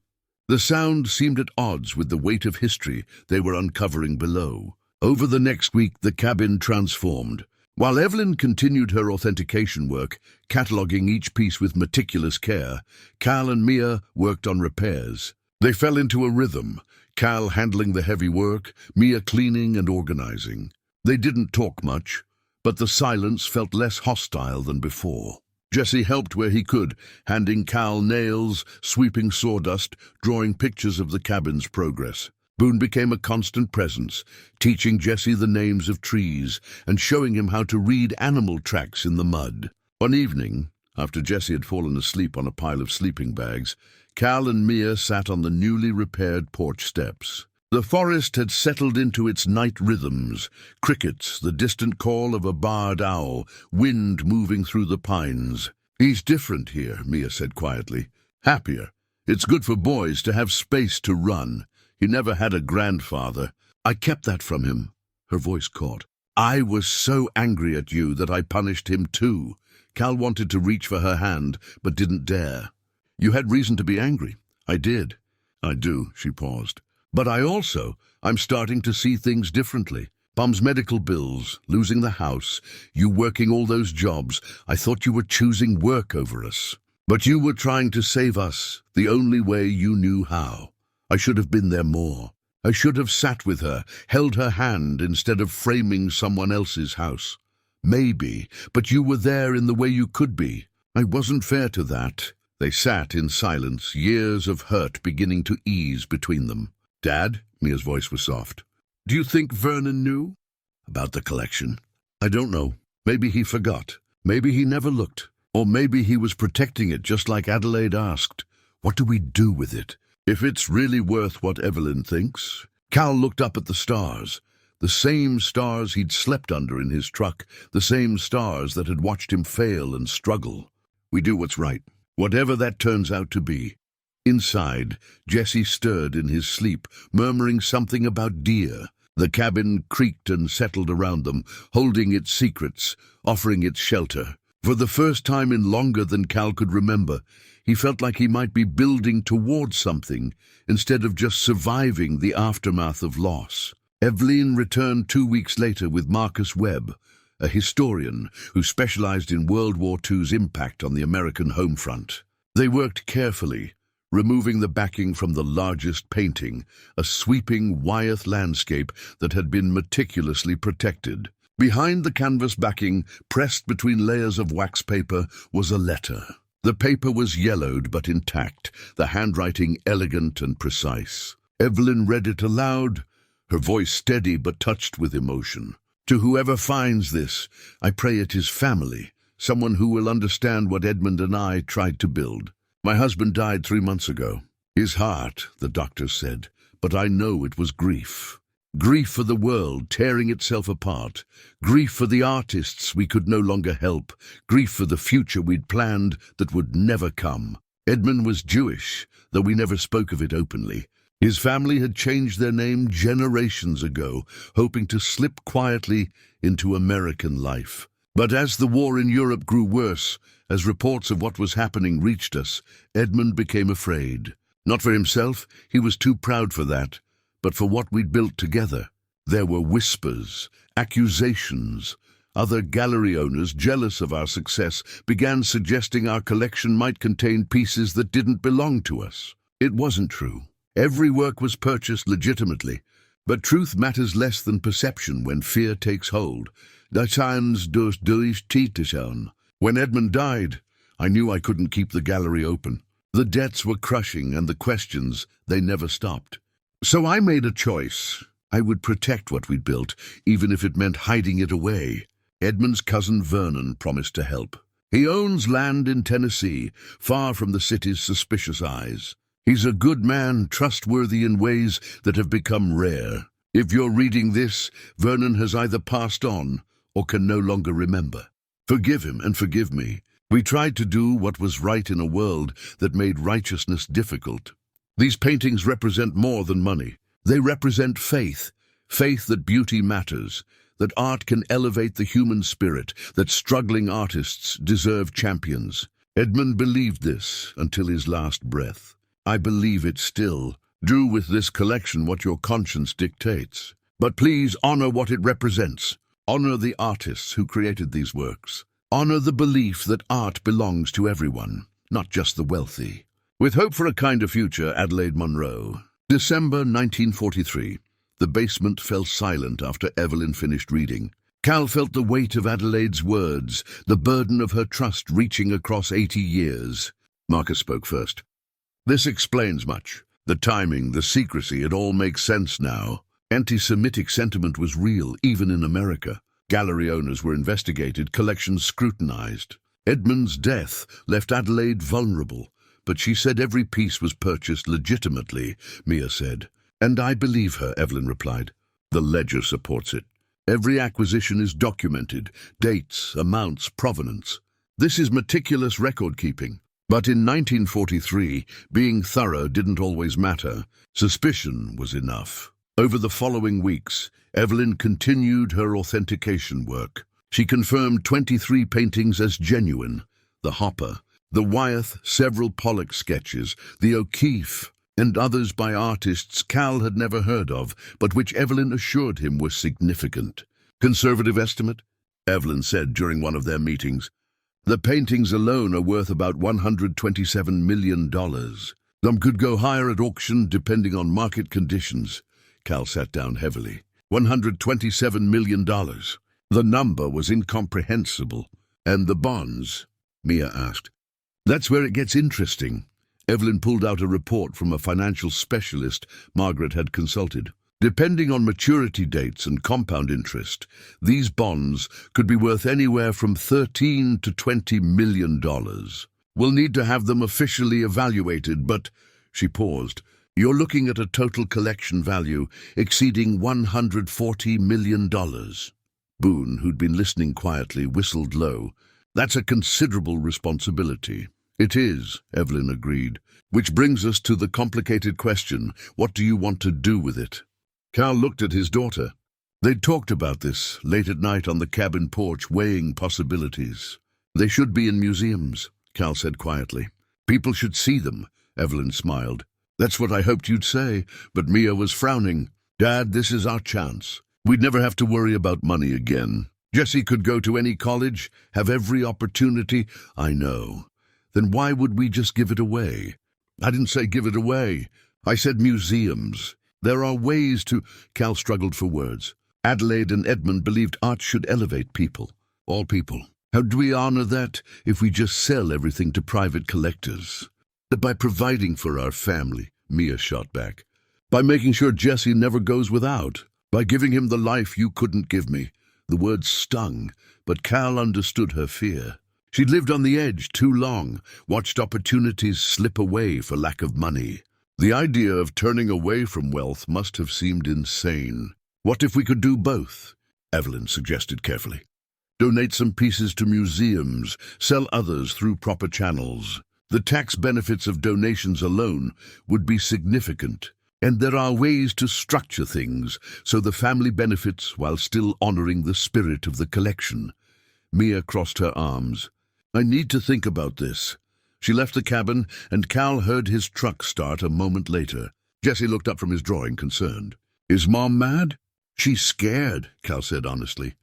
The sound seemed at odds with the weight of history they were uncovering below. Over the next week, the cabin transformed. While Evelyn continued her authentication work, cataloguing each piece with meticulous care, Cal and Mia worked on repairs. They fell into a rhythm, Cal handling the heavy work, Mia cleaning and organizing. They didn't talk much, but the silence felt less hostile than before. Jesse helped where he could, handing Cal nails, sweeping sawdust, drawing pictures of the cabin's progress. Boone became a constant presence, teaching Jesse the names of trees and showing him how to read animal tracks in the mud. One evening, after Jesse had fallen asleep on a pile of sleeping bags, Cal and Mia sat on the newly repaired porch steps. The forest had settled into its night rhythms, crickets, the distant call of a barred owl, wind moving through the pines. "He's different here," Mia said quietly. "Happier. It's good for boys to have space to run. He never had a grandfather. I kept that from him." Her voice caught. "I was so angry at you that I punished him too." Cal wanted to reach for her hand, but didn't dare. "You had reason to be angry." "I did." "I do," she paused. "But I'm starting to see things differently. Mom's medical bills, losing the house, you working all those jobs. I thought you were choosing work over us. But you were trying to save us, the only way you knew how. I should have been there more. I should have sat with her, held her hand instead of framing someone else's house. Maybe, but you were there in the way you could be. I wasn't fair to that." They sat in silence, years of hurt beginning to ease between them. "Dad?" Mia's voice was soft. "Do you think Vernon knew?" "About the collection?" "I don't know. Maybe he forgot. Maybe he never looked. Or maybe he was protecting it just like Adelaide asked. What do we do with it? If it's really worth what Evelyn thinks?" Cal looked up at the stars. The same stars he'd slept under in his truck, the same stars that had watched him fail and struggle. "We do what's right, whatever that turns out to be." Inside, Jesse stirred in his sleep, murmuring something about deer. The cabin creaked and settled around them, holding its secrets, offering its shelter. For the first time in longer than Cal could remember, he felt like he might be building towards something, instead of just surviving the aftermath of loss. Evelyn returned 2 weeks later with Marcus Webb, a historian who specialized in World War II's impact on the American home front. They worked carefully, removing the backing from the largest painting, a sweeping Wyeth landscape that had been meticulously protected. Behind the canvas backing, pressed between layers of wax paper, was a letter. The paper was yellowed but intact, the handwriting elegant and precise. Evelyn read it aloud, her voice steady but touched with emotion. "To whoever finds this, I pray it is family, someone who will understand what Edmund and I tried to build. My husband died 3 months ago. His heart, the doctors said, but I know it was grief. Grief for the world tearing itself apart. Grief for the artists we could no longer help. Grief for the future we'd planned that would never come. Edmund was Jewish, though we never spoke of it openly. His family had changed their name generations ago, hoping to slip quietly into American life. But as the war in Europe grew worse, as reports of what was happening reached us, Edmund became afraid. Not for himself, he was too proud for that, but for what we'd built together. There were whispers, accusations. Other gallery owners, jealous of our success, began suggesting our collection might contain pieces that didn't belong to us. It wasn't true. Every work was purchased legitimately, but truth matters less than perception when fear takes hold. When Edmund died, I knew I couldn't keep the gallery open. The debts were crushing and the questions, they never stopped. So I made a choice. I would protect what we'd built, even if it meant hiding it away. Edmund's cousin Vernon promised to help. He owns land in Tennessee, far from the city's suspicious eyes. He's a good man, trustworthy in ways that have become rare. If you're reading this, Vernon has either passed on or can no longer remember. Forgive him and forgive me. We tried to do what was right in a world that made righteousness difficult. These paintings represent more than money. They represent faith, faith that beauty matters, that art can elevate the human spirit, that struggling artists deserve champions. Edmund believed this until his last breath. I believe it still. Do with this collection what your conscience dictates. But please honor what it represents. Honor the artists who created these works. Honor the belief that art belongs to everyone, not just the wealthy. With hope for a kinder future, Adelaide Monroe. December 1943. The basement fell silent after Evelyn finished reading. Cal felt the weight of Adelaide's words, the burden of her trust reaching across 80 years. Marcus spoke first. This explains much. The timing, the secrecy, it all makes sense now. Anti-Semitic sentiment was real, even in America. Gallery owners were investigated, collections scrutinized. Edmund's death left Adelaide vulnerable, but she said every piece was purchased legitimately, Mia said. And I believe her, Evelyn replied. The ledger supports it. Every acquisition is documented, dates, amounts, provenance. This is meticulous record-keeping. But in 1943, being thorough didn't always matter. Suspicion was enough. Over the following weeks, Evelyn continued her authentication work. She confirmed 23 paintings as genuine. The Hopper, the Wyeth, several Pollock sketches, the O'Keeffe, and others by artists Cal had never heard of, but which Evelyn assured him were significant. Conservative estimate? Evelyn said during one of their meetings. The paintings alone are worth about $127 million. Some could go higher at auction depending on market conditions. Cal sat down heavily. $127 million. The number was incomprehensible. And the bonds? Mia asked. That's where it gets interesting. Evelyn pulled out a report from a financial specialist Margaret had consulted. Depending on maturity dates and compound interest, these bonds could be worth anywhere from $13 to $20 million. We'll need to have them officially evaluated, but, she paused, you're looking at a total collection value exceeding $140 million. Boone, who'd been listening quietly, whistled low. That's a considerable responsibility. It is, Evelyn agreed. Which brings us to the complicated question, what do you want to do with it? Cal looked at his daughter. They'd talked about this late at night on the cabin porch, weighing possibilities. They should be in museums, Cal said quietly. People should see them, Evelyn smiled. That's what I hoped you'd say, but Mia was frowning. Dad, this is our chance. We'd never have to worry about money again. Jessie could go to any college, have every opportunity. I know. Then why would we just give it away? I didn't say give it away. I said museums. There are ways to... Cal struggled for words. Adelaide and Edmund believed art should elevate people. All people. How do we honor that if we just sell everything to private collectors? By providing for our family, Mia shot back. By making sure Jessie never goes without. By giving him the life you couldn't give me. The words stung, but Cal understood her fear. She'd lived on the edge too long, watched opportunities slip away for lack of money. The idea of turning away from wealth must have seemed insane. What if we could do both? Evelyn suggested carefully. Donate some pieces to museums, sell others through proper channels. The tax benefits of donations alone would be significant, and there are ways to structure things so the family benefits while still honoring the spirit of the collection. Mia crossed her arms. I need to think about this. She left the cabin, and Cal heard his truck start a moment later. Jessie looked up from his drawing, concerned. Is Mom mad? She's scared, Cal said honestly.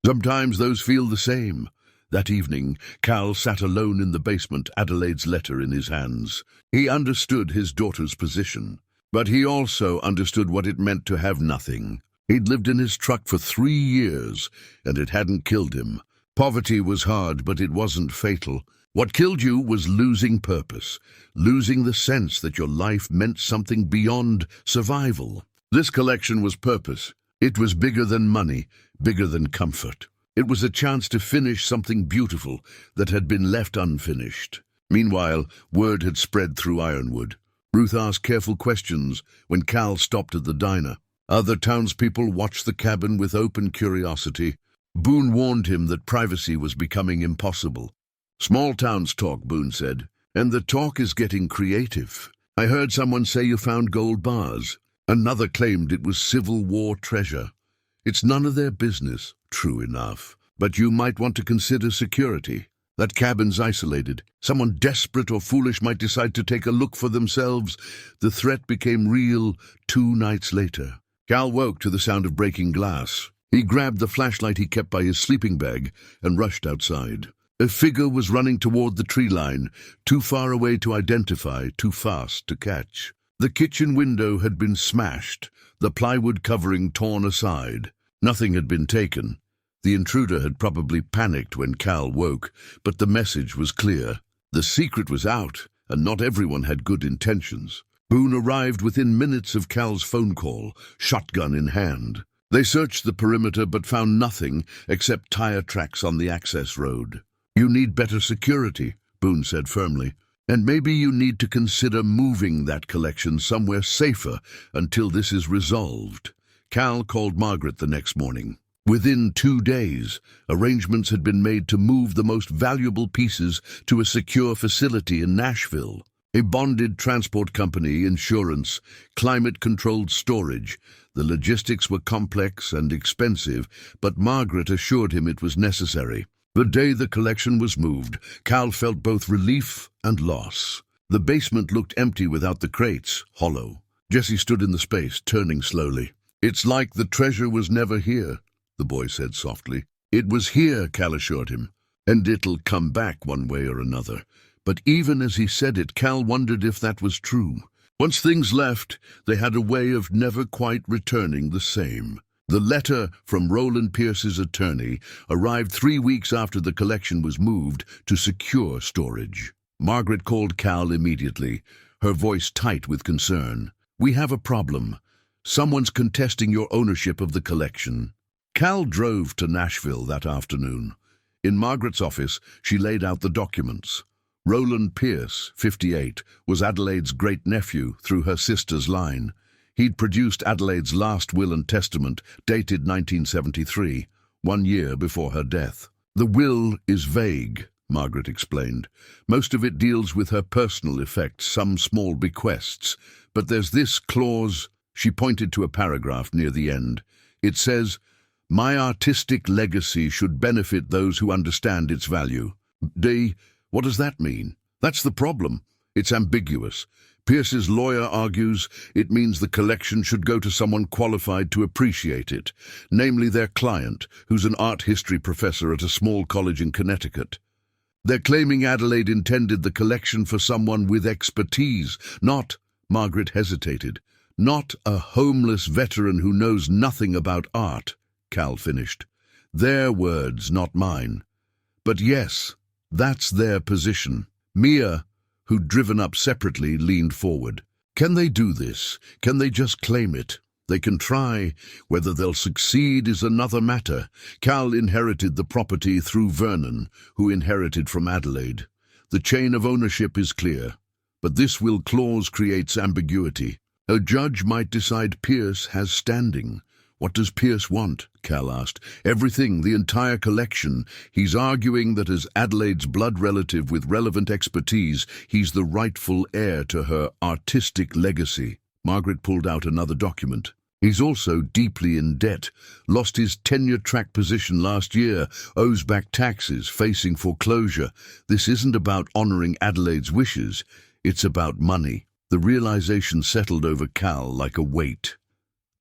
Sometimes those feel the same. That evening, Cal sat alone in the basement, Adelaide's letter in his hands. He understood his daughter's position, but he also understood what it meant to have nothing. He'd lived in his truck for 3 years, and it hadn't killed him. Poverty was hard, but it wasn't fatal. What killed you was losing purpose, losing the sense that your life meant something beyond survival. This collection was purpose. It was bigger than money, bigger than comfort. It was a chance to finish something beautiful that had been left unfinished. Meanwhile, word had spread through Ironwood. Ruth asked careful questions when Cal stopped at the diner. Other townspeople watched the cabin with open curiosity. Boone warned him that privacy was becoming impossible. Small towns talk, Boone said, and the talk is getting creative. I heard someone say you found gold bars. Another claimed it was Civil War treasure. It's none of their business, true enough, but you might want to consider security. That cabin's isolated. Someone desperate or foolish might decide to take a look for themselves. The threat became real 2 nights later. Cal woke to the sound of breaking glass. He grabbed the flashlight he kept by his sleeping bag and rushed outside. A figure was running toward the tree line, too far away to identify, too fast to catch. The kitchen window had been smashed, the plywood covering torn aside. Nothing had been taken. The intruder had probably panicked when Cal woke, but the message was clear. The secret was out, and not everyone had good intentions. Boone arrived within minutes of Cal's phone call, shotgun in hand. They searched the perimeter but found nothing except tire tracks on the access road. "You need better security," Boone said firmly, "and maybe you need to consider moving that collection somewhere safer until this is resolved." Cal called Margaret the next morning. Within 2 days, arrangements had been made to move the most valuable pieces to a secure facility in Nashville. A bonded transport company, insurance, climate-controlled storage. The logistics were complex and expensive, but Margaret assured him it was necessary. The day the collection was moved, Cal felt both relief and loss. The basement looked empty without the crates, hollow. Jesse stood in the space, turning slowly. "It's like the treasure was never here," the boy said softly. "It was here," Cal assured him, "and it'll come back one way or another." But even as he said it, Cal wondered if that was true. Once things left, they had a way of never quite returning the same. The letter from Roland Pierce's attorney arrived 3 weeks after the collection was moved to secure storage. Margaret called Cal immediately, her voice tight with concern. "We have a problem. Someone's contesting your ownership of the collection." Cal drove to Nashville that afternoon. In Margaret's office, she laid out the documents. Roland Pierce, 58, was Adelaide's great-nephew through her sister's line. He'd produced Adelaide's last will and testament, dated 1973, 1 year before her death. "The will is vague," Margaret explained. "Most of it deals with her personal effects, some small bequests. But there's this clause," she pointed to a paragraph near the end. "It says, 'My artistic legacy should benefit those who understand its value.' What does that mean? That's the problem. It's ambiguous. Pierce's lawyer argues it means the collection should go to someone qualified to appreciate it, namely their client, who's an art history professor at a small college in Connecticut. They're claiming Adelaide intended the collection for someone with expertise, not," Margaret hesitated, "not a homeless veteran who knows nothing about art," Cal finished. "Their words, not mine. But yes, that's their position." Mia, who'd driven up separately, leaned forward. "Can they do this? Can they just claim it? They can try. Whether they'll succeed is another matter. Cal inherited the property through Vernon, who inherited from Adelaide. The chain of ownership is clear, but this will clause creates ambiguity. A judge might decide Pierce has standing. What does Pierce want?" Cal asked. "Everything, the entire collection. He's arguing that as Adelaide's blood relative with relevant expertise, he's the rightful heir to her artistic legacy." Margaret pulled out another document. "He's also deeply in debt, lost his tenure-track position last year, owes back taxes, facing foreclosure. This isn't about honoring Adelaide's wishes, it's about money." The realization settled over Cal like a weight.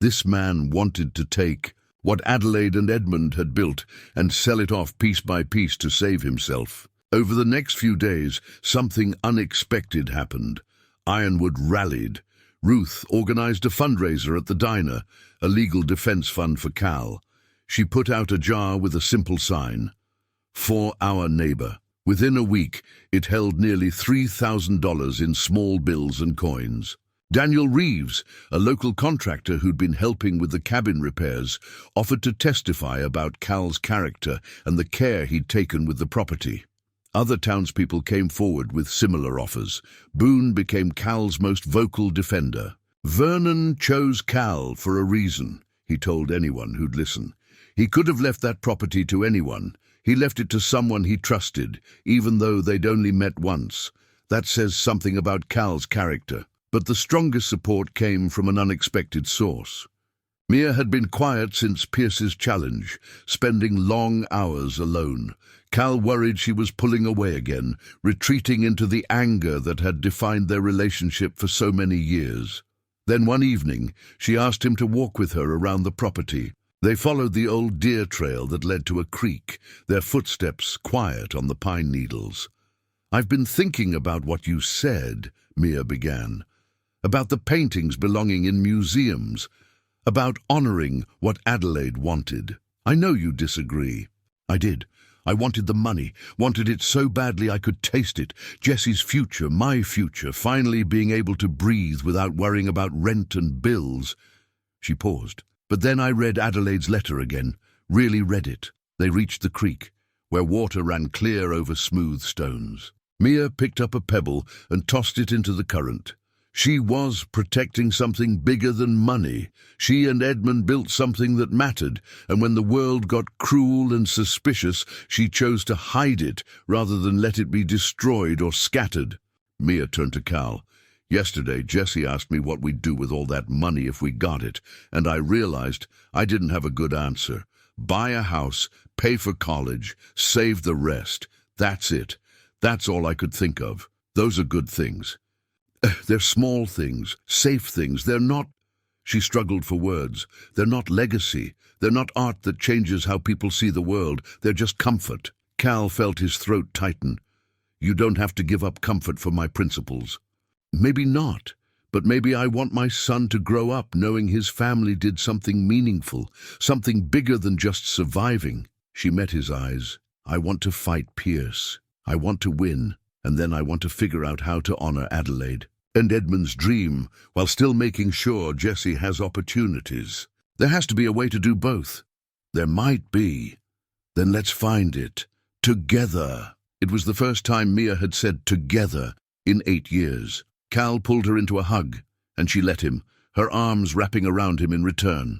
This man wanted to take what Adelaide and Edmund had built and sell it off piece by piece to save himself. Over the next few days, something unexpected happened. Ironwood rallied. Ruth organized a fundraiser at the diner, a legal defense fund for Cal. She put out a jar with a simple sign, "For our neighbor." Within a week, it held nearly $3,000 in small bills and coins. Daniel Reeves, a local contractor who'd been helping with the cabin repairs, offered to testify about Cal's character and the care he'd taken with the property. Other townspeople came forward with similar offers. Boone became Cal's most vocal defender. "Vernon chose Cal for a reason," he told anyone who'd listen. "He could have left that property to anyone. He left it to someone he trusted, even though they'd only met once. That says something about Cal's character." But the strongest support came from an unexpected source. Mia had been quiet since Pierce's challenge, spending long hours alone. Cal worried she was pulling away again, retreating into the anger that had defined their relationship for so many years. Then one evening, she asked him to walk with her around the property. They followed the old deer trail that led to a creek, their footsteps quiet on the pine needles. "I've been thinking about what you said," Mia began. "About the paintings belonging in museums. About honoring what Adelaide wanted. I know you disagree." "I did. I wanted the money, wanted it so badly I could taste it. Jessie's future, my future, finally being able to breathe without worrying about rent and bills." She paused. "But then I read Adelaide's letter again, really read it." They reached the creek, where water ran clear over smooth stones. Mia picked up a pebble and tossed it into the current. She was protecting something bigger than money. She and Edmund built something that mattered, and when the world got cruel and suspicious, she chose to hide it rather than let it be destroyed or scattered. Mia turned to Cal. "Yesterday, Jessie asked me what we'd do with all that money if we got it, and I realized I didn't have a good answer. Buy a house, pay for college, save the rest. That's it. That's all I could think of. Those are good things. They're small things, safe things. They're not—" She struggled for words. "They're not legacy. They're not art that changes how people see the world. They're just comfort." Cal felt his throat tighten. "You don't have to give up comfort for my principles." "Maybe not, but maybe I want my son to grow up knowing his family did something meaningful, something bigger than just surviving." She met his eyes. "I want to fight Pierce. I want to win, and then I want to figure out how to honor Adelaide and Edmund's dream, while still making sure Jessie has opportunities. There has to be a way to do both." "There might be." "Then let's find it. Together." It was the first time Mia had said together in 8 years. Cal pulled her into a hug, and she let him, her arms wrapping around him in return.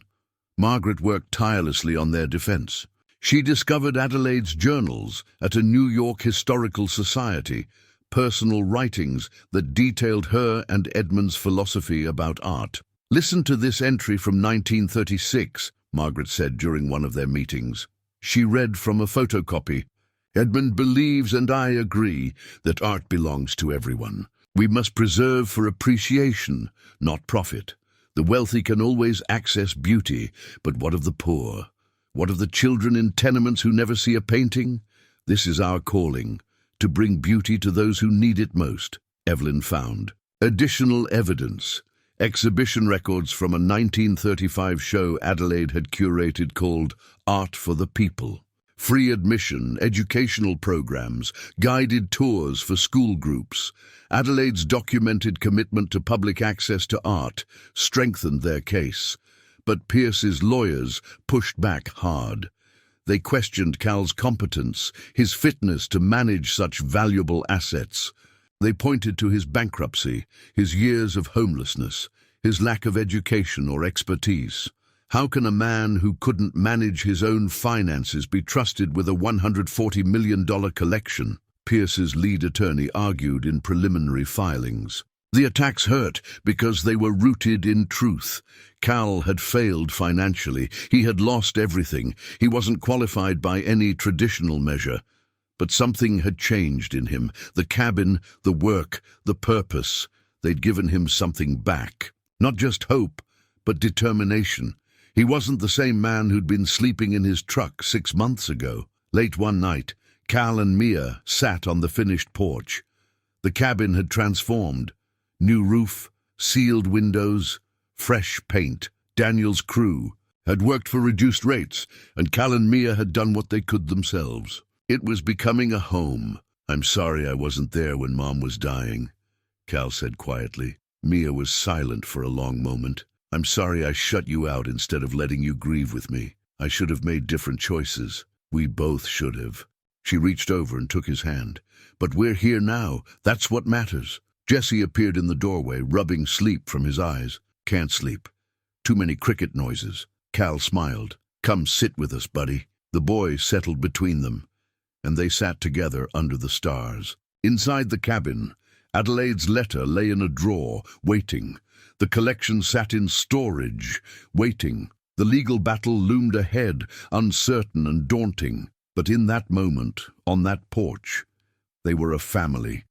Margaret worked tirelessly on their defense. She discovered Adelaide's journals at a New York Historical Society, personal writings that detailed her and Edmund's philosophy about art. "Listen to this entry from 1936, Margaret said during one of their meetings. She read from a photocopy. "Edmund believes, and I agree, that art belongs to everyone. We must preserve for appreciation, not profit. The wealthy can always access beauty, but what of the poor? What of the children in tenements who never see a painting? This is our calling, to bring beauty to those who need it most." Evelyn found additional evidence. Exhibition records from a 1935 show Adelaide had curated called Art for the People. Free admission, educational programs, guided tours for school groups. Adelaide's documented commitment to public access to art strengthened their case. But Pierce's lawyers pushed back hard. They questioned Cal's competence, his fitness to manage such valuable assets. They pointed to his bankruptcy, his years of homelessness, his lack of education or expertise. How can a man who couldn't manage his own finances be trusted with a $140 million collection? Pierce's lead attorney argued in preliminary filings. The attacks hurt because they were rooted in truth. Cal had failed financially. He had lost everything. He wasn't qualified by any traditional measure. But something had changed in him. The cabin, the work, the purpose. They'd given him something back. Not just hope, but determination. He wasn't the same man who'd been sleeping in his truck 6 months ago. Late one night, Cal and Mia sat on the finished porch. The cabin had transformed. New roof, sealed windows, fresh paint. Daniel's crew had worked for reduced rates, and Cal and Mia had done what they could themselves. It was becoming a home. "I'm sorry I wasn't there when Mom was dying," Cal said quietly. Mia was silent for a long moment. "I'm sorry I shut you out instead of letting you grieve with me. I should have made different choices. We both should have." She reached over and took his hand. "But we're here now. That's what matters." Jessie appeared in the doorway, rubbing sleep from his eyes. "Can't sleep. Too many cricket noises." Cal smiled. "Come sit with us, buddy." The boy settled between them, and they sat together under the stars. Inside the cabin, Adelaide's letter lay in a drawer, waiting. The collection sat in storage, waiting. The legal battle loomed ahead, uncertain and daunting. But in that moment, on that porch, they were a family.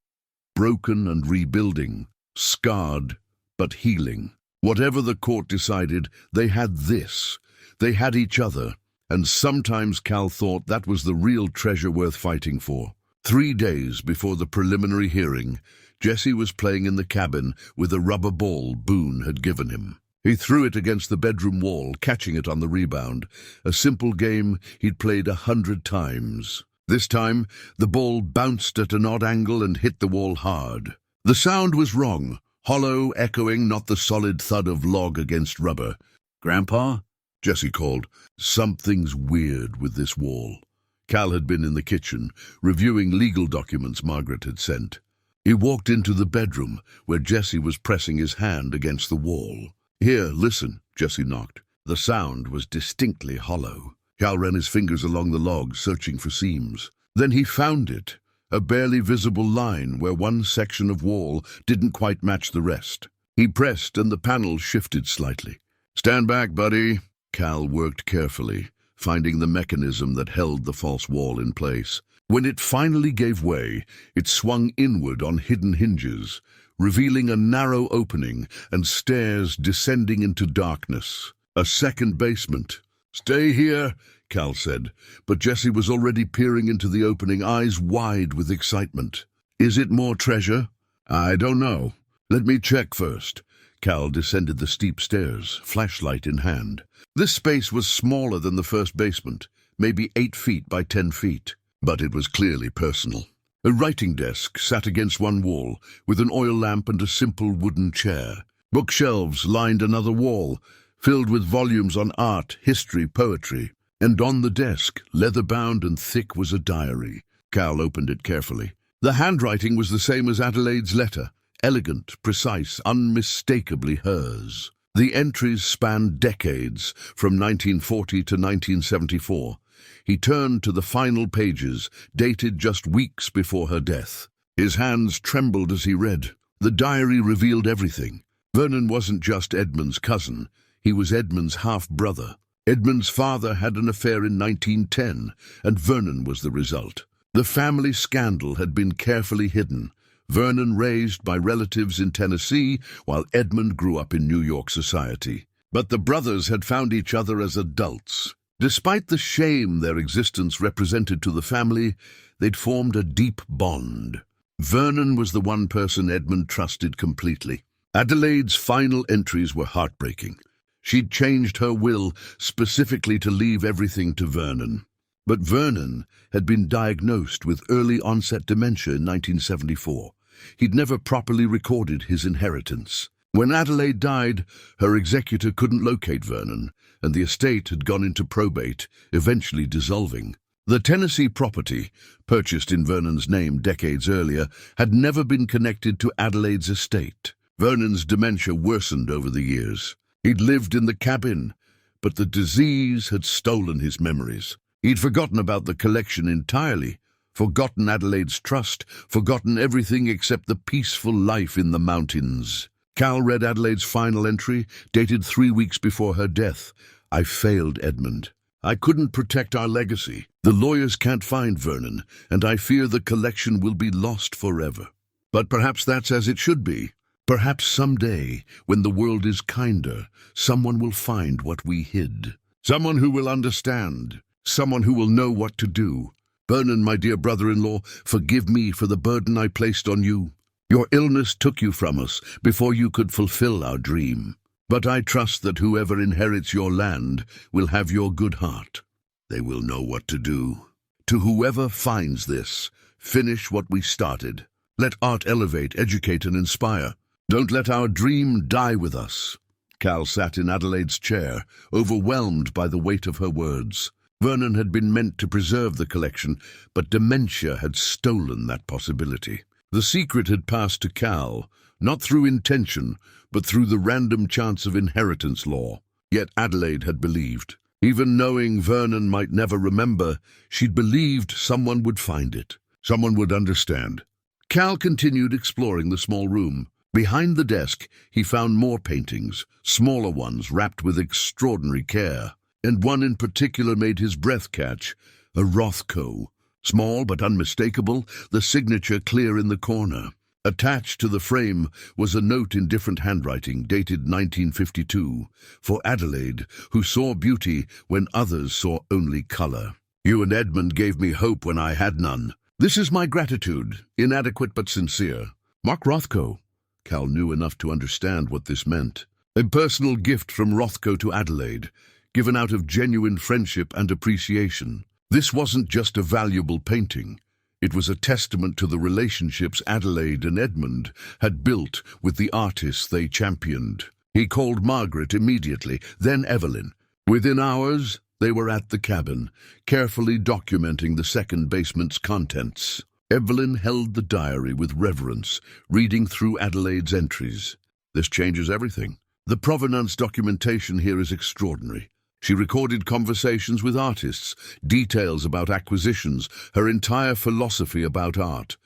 Broken and rebuilding, scarred but healing. Whatever the court decided, they had this. They had each other, and sometimes Cal thought that was the real treasure worth fighting for. 3 days before the preliminary hearing, Jesse was playing in the cabin with a rubber ball Boone had given him. He threw it against the bedroom wall, catching it on the rebound, a simple game he'd played 100 times. This time, the ball bounced at an odd angle and hit the wall hard. The sound was wrong, hollow, echoing, not the solid thud of log against rubber. "Grandpa?" Jesse called. "Something's weird with this wall." Cal had been in the kitchen, reviewing legal documents Margaret had sent. He walked into the bedroom, where Jesse was pressing his hand against the wall. "Here, listen," Jesse knocked. The sound was distinctly hollow. Cal ran his fingers along the log, searching for seams. Then he found it, a barely visible line where one section of wall didn't quite match the rest. He pressed and the panel shifted slightly. "Stand back, buddy." Cal worked carefully, finding the mechanism that held the false wall in place. When it finally gave way, it swung inward on hidden hinges, revealing a narrow opening and stairs descending into darkness. A second basement. "Stay here," Cal said, but Jesse was already peering into the opening, eyes wide with excitement. "Is it more treasure?" "I don't know. Let me check first." Cal descended the steep stairs, flashlight in hand. This space was smaller than the first basement, maybe 8 feet by 10 feet, but it was clearly personal. A writing desk sat against one wall, with an oil lamp and a simple wooden chair. Bookshelves lined another wall, filled with volumes on art, history, poetry. And on the desk, leather-bound and thick, was a diary. Cal opened it carefully. The handwriting was the same as Adelaide's letter, elegant, precise, unmistakably hers. The entries spanned decades, from 1940 to 1974. He turned to the final pages, dated just weeks before her death. His hands trembled as he read. The diary revealed everything. Vernon wasn't just Edmund's cousin. He was Edmund's half-brother. Edmund's father had an affair in 1910, and Vernon was the result. The family scandal had been carefully hidden. Vernon raised by relatives in Tennessee, while Edmund grew up in New York society. But the brothers had found each other as adults. Despite the shame their existence represented to the family, they'd formed a deep bond. Vernon was the one person Edmund trusted completely. Adelaide's final entries were heartbreaking. She'd changed her will specifically to leave everything to Vernon. But Vernon had been diagnosed with early-onset dementia in 1974. He'd never properly recorded his inheritance. When Adelaide died, her executor couldn't locate Vernon, and the estate had gone into probate, eventually dissolving. The Tennessee property, purchased in Vernon's name decades earlier, had never been connected to Adelaide's estate. Vernon's dementia worsened over the years. He'd lived in the cabin, but the disease had stolen his memories. He'd forgotten about the collection entirely, forgotten Adelaide's trust, forgotten everything except the peaceful life in the mountains. Cal read Adelaide's final entry, dated 3 weeks before her death. "I failed Edmund. I couldn't protect our legacy. The lawyers can't find Vernon, and I fear the collection will be lost forever. But perhaps that's as it should be. Perhaps someday, when the world is kinder, someone will find what we hid. Someone who will understand. Someone who will know what to do. Vernon, my dear brother-in-law, forgive me for the burden I placed on you. Your illness took you from us before you could fulfill our dream. But I trust that whoever inherits your land will have your good heart. They will know what to do. To whoever finds this, finish what we started. Let art elevate, educate, and inspire. Don't let our dream die with us." Cal sat in Adelaide's chair, overwhelmed by the weight of her words. Vernon had been meant to preserve the collection, but dementia had stolen that possibility. The secret had passed to Cal, not through intention, but through the random chance of inheritance law. Yet Adelaide had believed. Even knowing Vernon might never remember, she'd believed someone would find it. Someone would understand. Cal continued exploring the small room. Behind the desk, he found more paintings, smaller ones wrapped with extraordinary care. And one in particular made his breath catch, a Rothko. Small but unmistakable, the signature clear in the corner. Attached to the frame was a note in different handwriting, dated 1952, for Adelaide, who saw beauty when others saw only color. You and Edmund gave me hope when I had none. This is my gratitude, inadequate but sincere. Mark Rothko. Cal knew enough to understand what this meant. A personal gift from Rothko to Adelaide, given out of genuine friendship and appreciation. This wasn't just a valuable painting. It was a testament to the relationships Adelaide and Edmund had built with the artists they championed. He called Margaret immediately, then Evelyn. Within hours, they were at the cabin, carefully documenting the second basement's contents. Evelyn held the diary with reverence, reading through Adelaide's entries. This changes everything. The provenance documentation here is extraordinary. She recorded conversations with artists, details about acquisitions, her entire philosophy about art.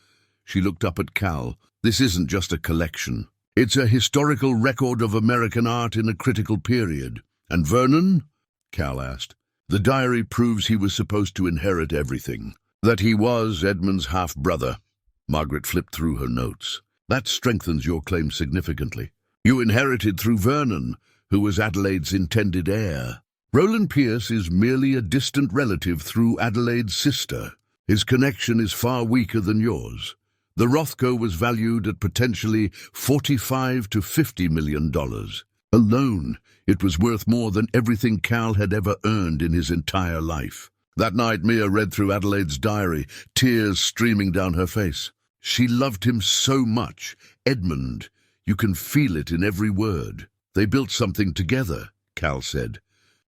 She looked up at Cal. This isn't just a collection. It's a historical record of American art in a critical period. And Vernon? Cal asked. The diary proves he was supposed to inherit everything. That he was Edmund's half-brother. Margaret flipped through her notes. That strengthens your claim significantly. You inherited through Vernon, who was Adelaide's intended heir. Roland Pierce is merely a distant relative through Adelaide's sister. His connection is far weaker than yours. The Rothko was valued at potentially $45 to $50 million. Alone, it was worth more than everything Cal had ever earned in his entire life. That night, Mia read through Adelaide's diary, tears streaming down her face. She loved him so much. Edmund, you can feel it in every word. They built something together, Cal said.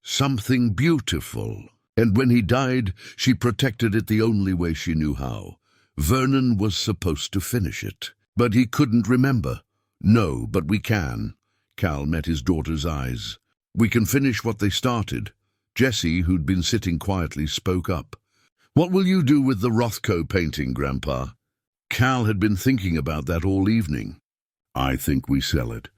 Something beautiful. And when he died, she protected it the only way she knew how. Vernon was supposed to finish it. But he couldn't remember. No, but we can. Cal met his daughter's eyes. We can finish what they started. Jessie, who'd been sitting quietly, spoke up. What will you do with the Rothko painting, Grandpa? Cal had been thinking about that all evening. I think we sell it.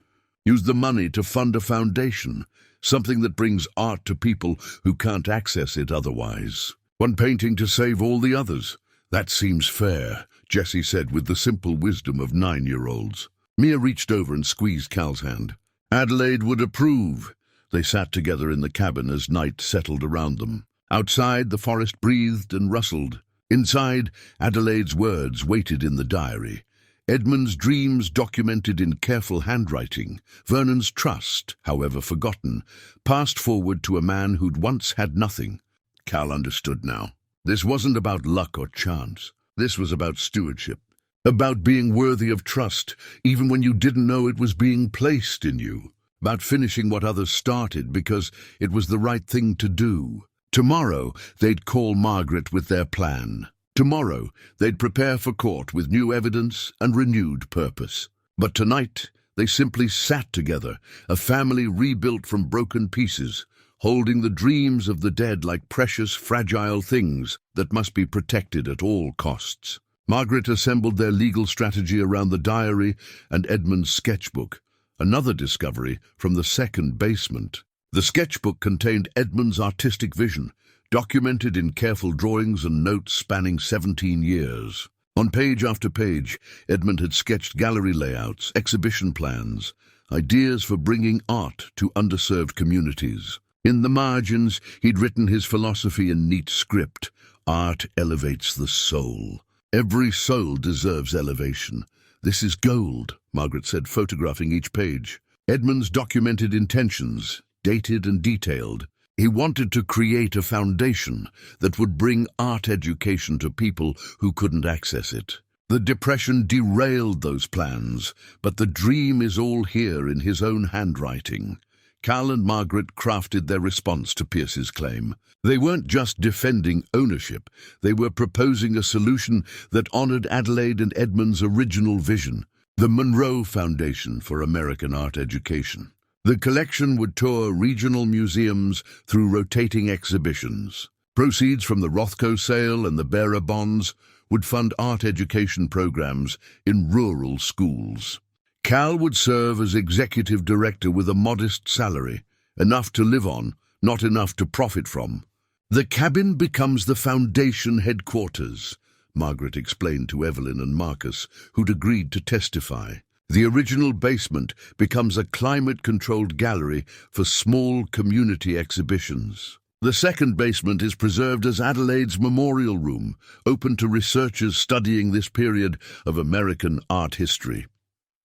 Use the money to fund a foundation, something that brings art to people who can't access it otherwise. One painting to save all the others. That seems fair, Jessie said with the simple wisdom of 9-year-olds. Mia reached over and squeezed Cal's hand. Adelaide would approve. They sat together in the cabin as night settled around them. Outside, the forest breathed and rustled. Inside, Adelaide's words waited in the diary. Edmund's dreams documented in careful handwriting. Vernon's trust, however forgotten, passed forward to a man who'd once had nothing. Cal understood now. This wasn't about luck or chance. This was about stewardship. About being worthy of trust, even when you didn't know it was being placed in you. About finishing what others started because it was the right thing to do. Tomorrow, they'd call Margaret with their plan. Tomorrow, they'd prepare for court with new evidence and renewed purpose. But tonight, they simply sat together, a family rebuilt from broken pieces, holding the dreams of the dead like precious, fragile things that must be protected at all costs. Margaret assembled their legal strategy around the diary and Edmund's sketchbook, another discovery from the second basement. The sketchbook contained Edmund's artistic vision, documented in careful drawings and notes spanning 17 years. On page after page, Edmund had sketched gallery layouts, exhibition plans, ideas for bringing art to underserved communities. In the margins, he'd written his philosophy in neat script. Art elevates the soul. Every soul deserves elevation. This is gold, Margaret said, photographing each page. Edmund's documented intentions, dated and detailed. He wanted to create a foundation that would bring art education to people who couldn't access it. The Depression derailed those plans, but the dream is all here in his own handwriting. Cal and Margaret crafted their response to Pierce's claim. They weren't just defending ownership, they were proposing a solution that honored Adelaide and Edmund's original vision, the Monroe Foundation for American Art Education. The collection would tour regional museums through rotating exhibitions. Proceeds from the Rothko sale and the bearer bonds would fund art education programs in rural schools. Cal would serve as executive director with a modest salary, enough to live on, not enough to profit from. The cabin becomes the foundation headquarters. Margaret explained to Evelyn and Marcus, who'd agreed to testify. The original basement becomes a climate-controlled gallery for small community exhibitions. The second basement is preserved as Adelaide's memorial room, open to researchers studying this period of American art history.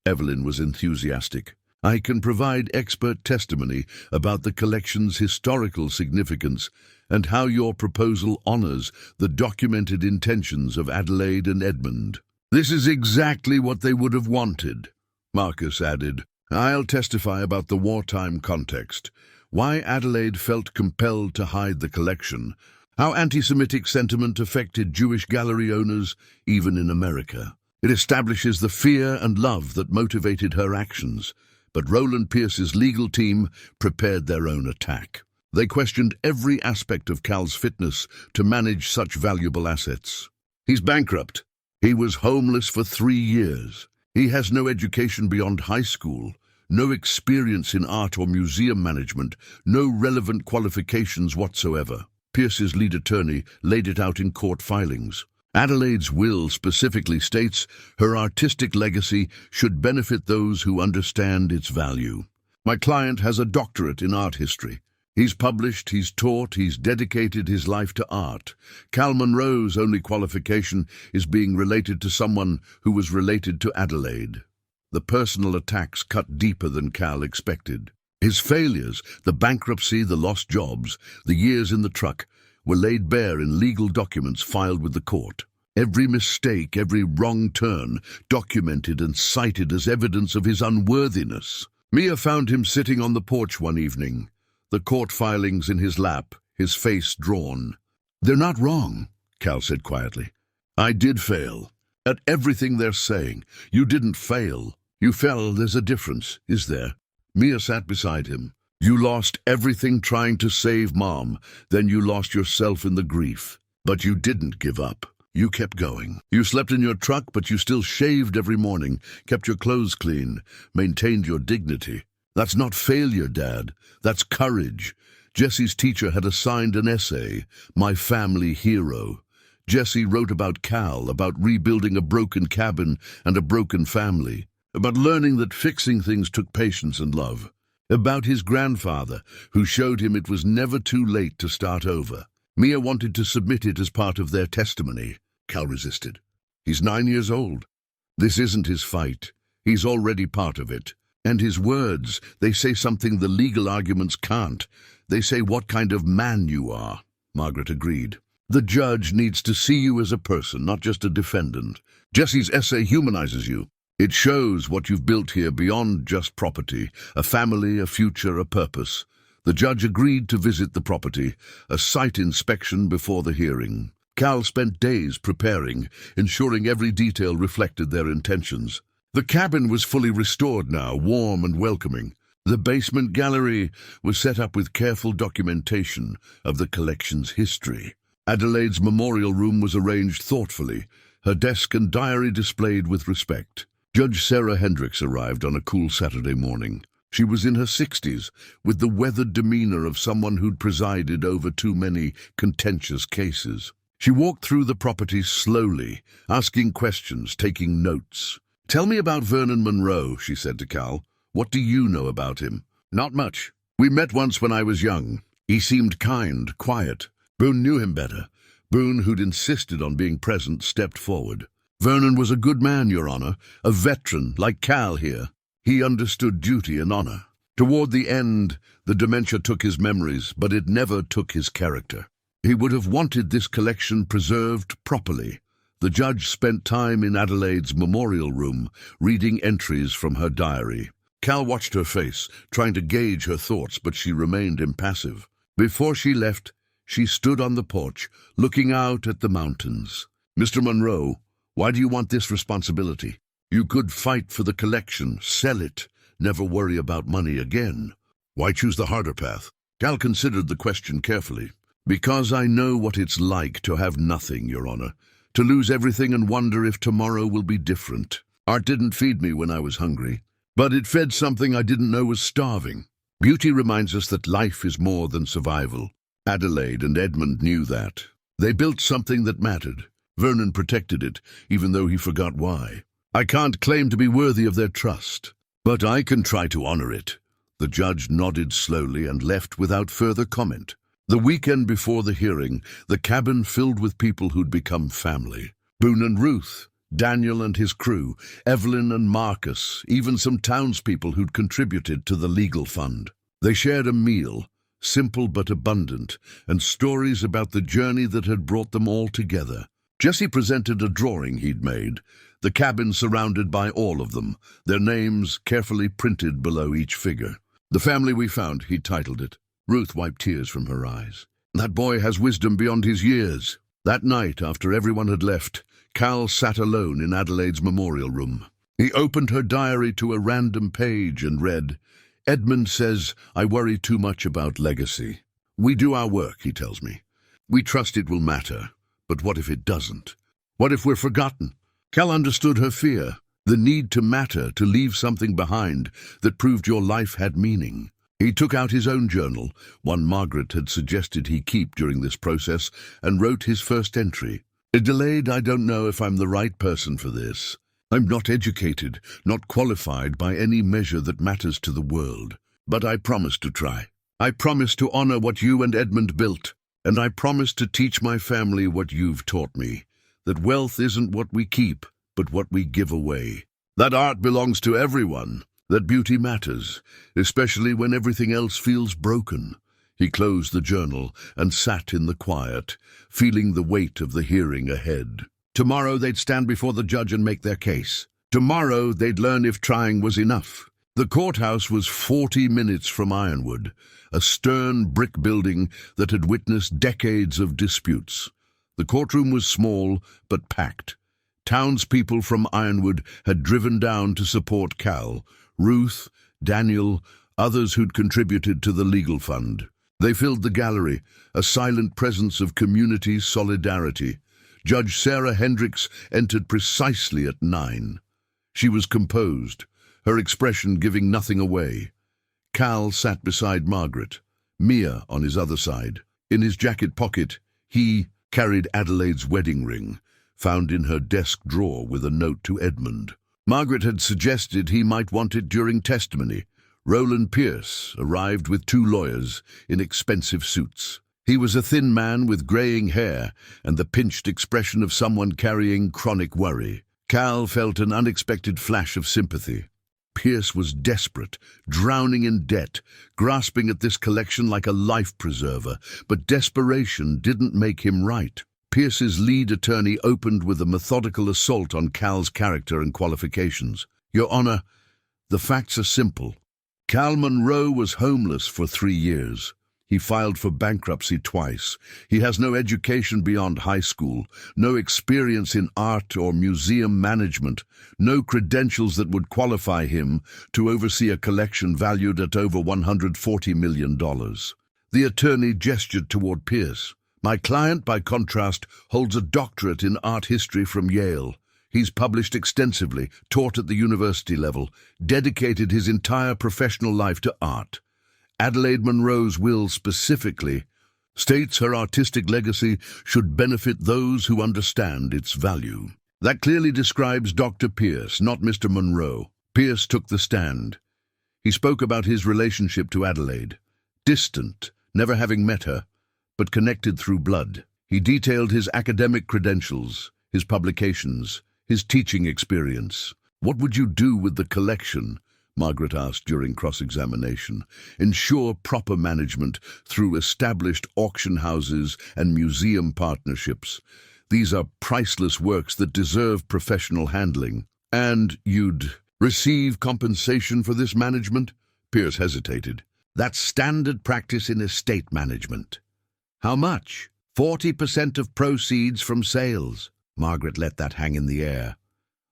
Evelyn was enthusiastic. I can provide expert testimony about the collection's historical significance and how your proposal honors the documented intentions of Adelaide and Edmund. This is exactly what they would have wanted, Marcus added. I'll testify about the wartime context, why Adelaide felt compelled to hide the collection, how anti-Semitic sentiment affected Jewish gallery owners, even in America. It establishes the fear and love that motivated her actions, but Roland Pierce's legal team prepared their own attack. They questioned every aspect of Cal's fitness to manage such valuable assets. He's bankrupt. He was homeless for 3 years. He has no education beyond high school, no experience in art or museum management, no relevant qualifications whatsoever. Pierce's lead attorney laid it out in court filings. Adelaide's will specifically states her artistic legacy should benefit those who understand its value. My client has a doctorate in art history. He's published, he's taught, he's dedicated his life to art. Cal Monroe's only qualification is being related to someone who was related to Adelaide. The personal attacks cut deeper than Cal expected. His failures, the bankruptcy, the lost jobs, the years in the truck, were laid bare in legal documents filed with the court. Every mistake, every wrong turn, documented and cited as evidence of his unworthiness. Mia found him sitting on the porch one evening, the court filings in his lap, his face drawn. They're not wrong, Cal said quietly. I did fail. At everything they're saying. You didn't fail. You fell. There's a difference, is there? Mia sat beside him. You lost everything trying to save Mom, then you lost yourself in the grief. But you didn't give up. You kept going. You slept in your truck, but you still shaved every morning, kept your clothes clean, maintained your dignity. That's not failure, Dad. That's courage. Jesse's teacher had assigned an essay, My Family Hero. Jesse wrote about Cal, about rebuilding a broken cabin and a broken family, about learning that fixing things took patience and love, about his grandfather, who showed him it was never too late to start over. Mia wanted to submit it as part of their testimony. Cal resisted. He's 9 years old. This isn't his fight. He's already part of it. And his words, they say something the legal arguments can't. They say what kind of man you are. Margaret agreed. The judge needs to see you as a person, not just a defendant. Jesse's essay humanizes you. It shows what you've built here beyond just property, a family, a future, a purpose. The judge agreed to visit the property, a site inspection before the hearing. Cal spent days preparing, ensuring every detail reflected their intentions. The cabin was fully restored now, warm and welcoming. The basement gallery was set up with careful documentation of the collection's history. Adelaide's memorial room was arranged thoughtfully, her desk and diary displayed with respect. Judge Sarah Hendricks arrived on a cool Saturday morning. She was in her 60s, with the weathered demeanor of someone who'd presided over too many contentious cases. She walked through the property slowly, asking questions, taking notes. Tell me about Vernon Monroe, she said to Cal. What do you know about him? Not much. We met once when I was young. He seemed kind, quiet. Boone knew him better. Boone, who'd insisted on being present, stepped forward. Vernon was a good man, Your Honor, a veteran, like Cal here. He understood duty and honor. Toward the end, the dementia took his memories, but it never took his character. He would have wanted this collection preserved properly. The judge spent time in Adelaide's memorial room, reading entries from her diary. Cal watched her face, trying to gauge her thoughts, but she remained impassive. Before she left, she stood on the porch, looking out at the mountains. Mr. Monroe, why do you want this responsibility? You could fight for the collection, sell it, never worry about money again. Why choose the harder path? Cal considered the question carefully. Because I know what it's like to have nothing, Your Honor. To lose everything and wonder if tomorrow will be different. Art didn't feed me when I was hungry, but it fed something I didn't know was starving. Beauty reminds us that life is more than survival. Adelaide and Edmund knew that. They built something that mattered. Vernon protected it, even though he forgot why. I can't claim to be worthy of their trust, but I can try to honor it. The judge nodded slowly and left without further comment. The weekend before the hearing, the cabin filled with people who'd become family. Boone and Ruth, Daniel and his crew, Evelyn and Marcus, even some townspeople who'd contributed to the legal fund. They shared a meal, simple but abundant, and stories about the journey that had brought them all together. Jesse presented a drawing he'd made, the cabin surrounded by all of them, their names carefully printed below each figure. "The family we found," he titled it. Ruth wiped tears from her eyes. "That boy has wisdom beyond his years." That night, after everyone had left, Cal sat alone in Adelaide's memorial room. He opened her diary to a random page and read, "Edmund says I worry too much about legacy. We do our work, he tells me. We trust it will matter. But what if it doesn't? What if we're forgotten?" Cal understood her fear, the need to matter, to leave something behind that proved your life had meaning. He took out his own journal, one Margaret had suggested he keep during this process, and wrote his first entry. "Adelaide, I don't know if I'm the right person for this. I'm not educated, not qualified by any measure that matters to the world. But I promise to try. I promise to honor what you and Edmund built. And I promise to teach my family what you've taught me, that wealth isn't what we keep, but what we give away. That art belongs to everyone, that beauty matters, especially when everything else feels broken." He closed the journal and sat in the quiet, feeling the weight of the hearing ahead. Tomorrow they'd stand before the judge and make their case. Tomorrow they'd learn if trying was enough. The courthouse was 40 minutes from Ironwood, a stern brick building that had witnessed decades of disputes. The courtroom was small but packed. Townspeople from Ironwood had driven down to support Cal, Ruth, Daniel, others who'd contributed to the legal fund. They filled the gallery, a silent presence of community solidarity. Judge Sarah Hendricks entered precisely at 9. She was composed, her expression giving nothing away. Cal sat beside Margaret, Mia on his other side. In his jacket pocket, he carried Adelaide's wedding ring, found in her desk drawer with a note to Edmund. Margaret had suggested he might want it during testimony. Roland Pierce arrived with 2 lawyers in expensive suits. He was a thin man with graying hair and the pinched expression of someone carrying chronic worry. Cal felt an unexpected flash of sympathy. Pierce was desperate, drowning in debt, grasping at this collection like a life preserver, but desperation didn't make him right. Pierce's lead attorney opened with a methodical assault on Cal's character and qualifications. "Your Honor, the facts are simple. Cal Monroe was homeless for 3 years. He filed for bankruptcy twice. He has no education beyond high school, no experience in art or museum management, no credentials that would qualify him to oversee a collection valued at over $140 million. The attorney gestured toward Pierce. "My client, by contrast, holds a doctorate in art history from Yale. He's published extensively, taught at the university level, dedicated his entire professional life to art. Adelaide Monroe's will specifically states her artistic legacy should benefit those who understand its value." That clearly describes Dr. Pierce, not Mr. Monroe. Pierce took the stand. He spoke about his relationship to Adelaide. Distant, never having met her, but connected through blood. He detailed his academic credentials, his publications, his teaching experience. "What would you do with the collection?" Margaret asked during cross-examination. "Ensure proper management through established auction houses and museum partnerships. These are priceless works that deserve professional handling." "And you'd receive compensation for this management?" Pierce hesitated. "That's standard practice in estate management." "How much?" 40% of proceeds from sales." Margaret let that hang in the air.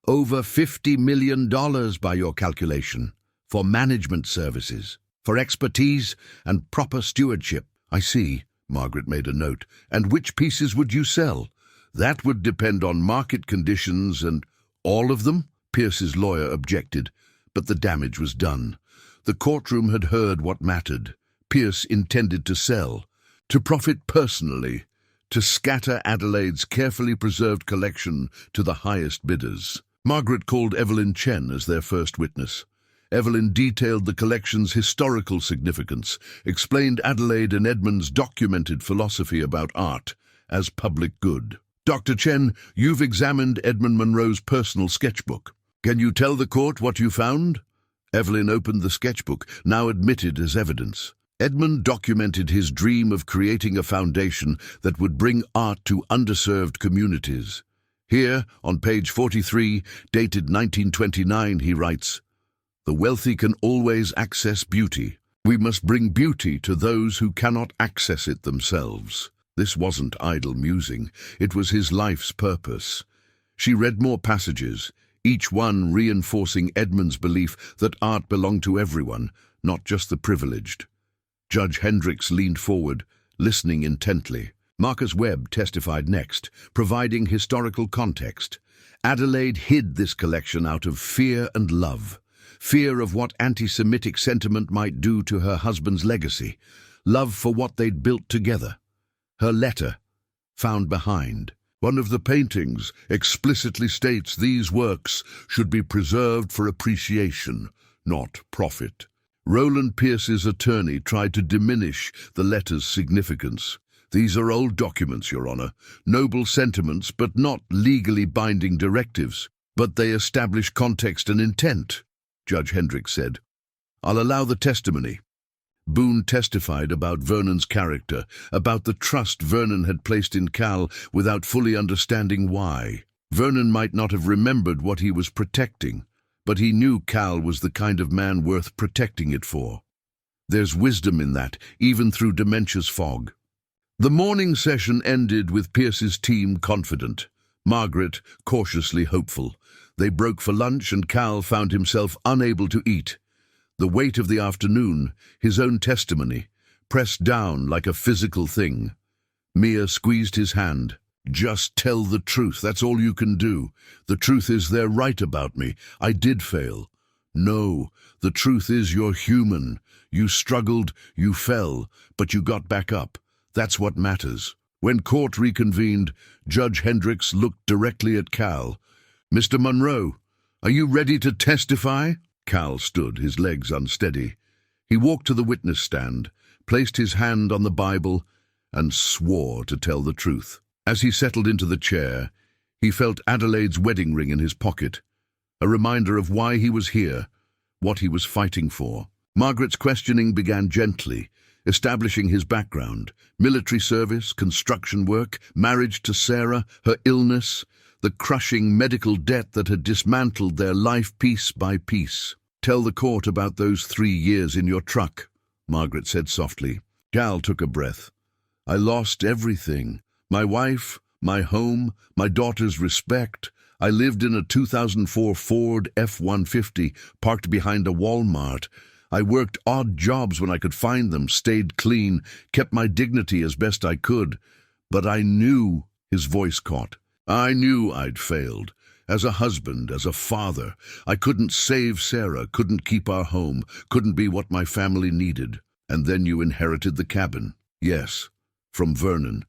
"Over $50 million by your calculation, for management services, for expertise and proper stewardship." "I see," Margaret made a note. "And which pieces would you sell?" "That would depend on market conditions and—" "All of them?" Pierce's lawyer objected, but the damage was done. The courtroom had heard what mattered. Pierce intended to sell, to profit personally, to scatter Adelaide's carefully preserved collection to the highest bidders. Margaret called Evelyn Chen as their first witness. Evelyn detailed the collection's historical significance, explained Adelaide and Edmund's documented philosophy about art as public good. Dr. Chen, you've examined Edmund Monroe's personal sketchbook. Can you tell the court what you found? Evelyn opened the sketchbook, now admitted as evidence. Edmund documented his dream of creating a foundation that would bring art to underserved communities. Here, on page 43, dated 1929, he writes, "The wealthy can always access beauty. We must bring beauty to those who cannot access it themselves." This wasn't idle musing, it was his life's purpose. She read more passages, each one reinforcing Edmund's belief that art belonged to everyone, not just the privileged. Judge Hendricks leaned forward, listening intently. Marcus Webb testified next, providing historical context. Adelaide hid this collection out of fear and love. Fear of what anti-Semitic sentiment might do to her husband's legacy. Love for what they'd built together. Her letter, found behind. One of the paintings explicitly states these works should be preserved for appreciation, not profit. Roland Pierce's attorney tried to diminish the letter's significance. These are old documents, Your Honor, noble sentiments but not legally binding directives. But they establish context and intent, Judge Hendricks said. I'll allow the testimony. Boone testified about Vernon's character, about the trust Vernon had placed in Cal without fully understanding why. Vernon might not have remembered what he was protecting, but he knew Cal was the kind of man worth protecting it for. There's wisdom in that, even through dementia's fog. The morning session ended with Pierce's team confident, Margaret cautiously hopeful. They broke for lunch and Cal found himself unable to eat. The weight of the afternoon, his own testimony, pressed down like a physical thing. Mia squeezed his hand. Just tell the truth, that's all you can do. The truth is they're right about me. I did fail. No, the truth is you're human. You struggled, you fell, but you got back up. That's what matters. When court reconvened, Judge Hendricks looked directly at Cal. Mr. Monroe, are you ready to testify? Cal stood, his legs unsteady. He walked to the witness stand, placed his hand on the Bible, and swore to tell the truth. As he settled into the chair, he felt Adelaide's wedding ring in his pocket, a reminder of why he was here, what he was fighting for. Margaret's questioning began gently, establishing his background, military service, construction work, marriage to Sarah, her illness, the crushing medical debt that had dismantled their life piece by piece. Tell the court about those 3 years in your truck, Margaret said softly. Cal took a breath. I lost everything. My wife, my home, my daughter's respect. I lived in a 2004 Ford F-150 parked behind a Walmart. I worked odd jobs when I could find them, stayed clean, kept my dignity as best I could. But I knew, his voice caught. I knew I'd failed. As a husband, as a father. I couldn't save Sarah, couldn't keep our home, couldn't be what my family needed. And then you inherited the cabin. Yes, from Vernon.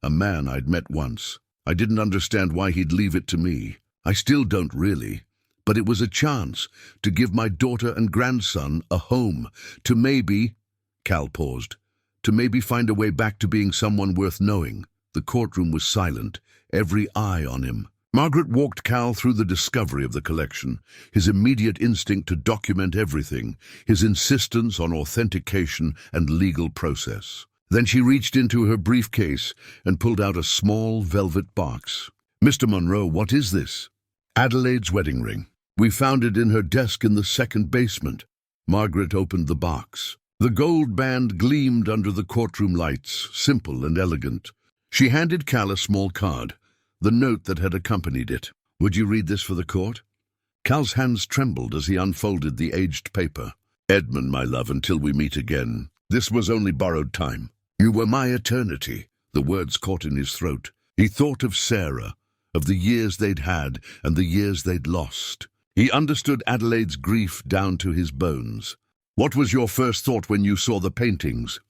A man I'd met once. I didn't understand why he'd leave it to me. I still don't really. But it was a chance to give my daughter and grandson a home, to maybe, Cal paused, to maybe find a way back to being someone worth knowing. The courtroom was silent, every eye on him. Margaret walked Cal through the discovery of the collection, his immediate instinct to document everything, his insistence on authentication and legal process. Then she reached into her briefcase and pulled out a small velvet box. Mr. Monroe, what is this? Adelaide's wedding ring. We found it in her desk in the second basement. Margaret opened the box. The gold band gleamed under the courtroom lights, simple and elegant. She handed Cal a small card, the note that had accompanied it. Would you read this for the court? Cal's hands trembled as he unfolded the aged paper. Edmund, my love, until we meet again. This was only borrowed time. You were my eternity. The words caught in his throat. He thought of Sarah, of the years they'd had and the years they'd lost. He understood Adelaide's grief down to his bones. What was your first thought when you saw the paintings?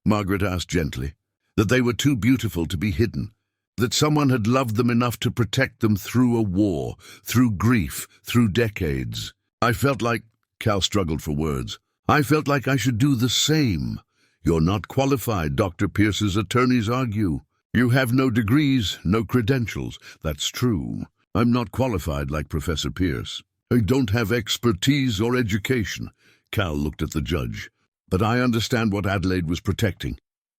Margaret asked gently. that they were too beautiful to be hidden, that someone had loved them enough to protect them through a war, through grief, through decades. I felt like, Cal struggled for words, I felt like I should do the same. You're not qualified, Dr. Pierce's attorneys argue. You have no degrees, no credentials. That's true. I'm not qualified like Professor Pierce. I don't have expertise or education. Cal looked at the judge. But I understand what Adelaide was protecting.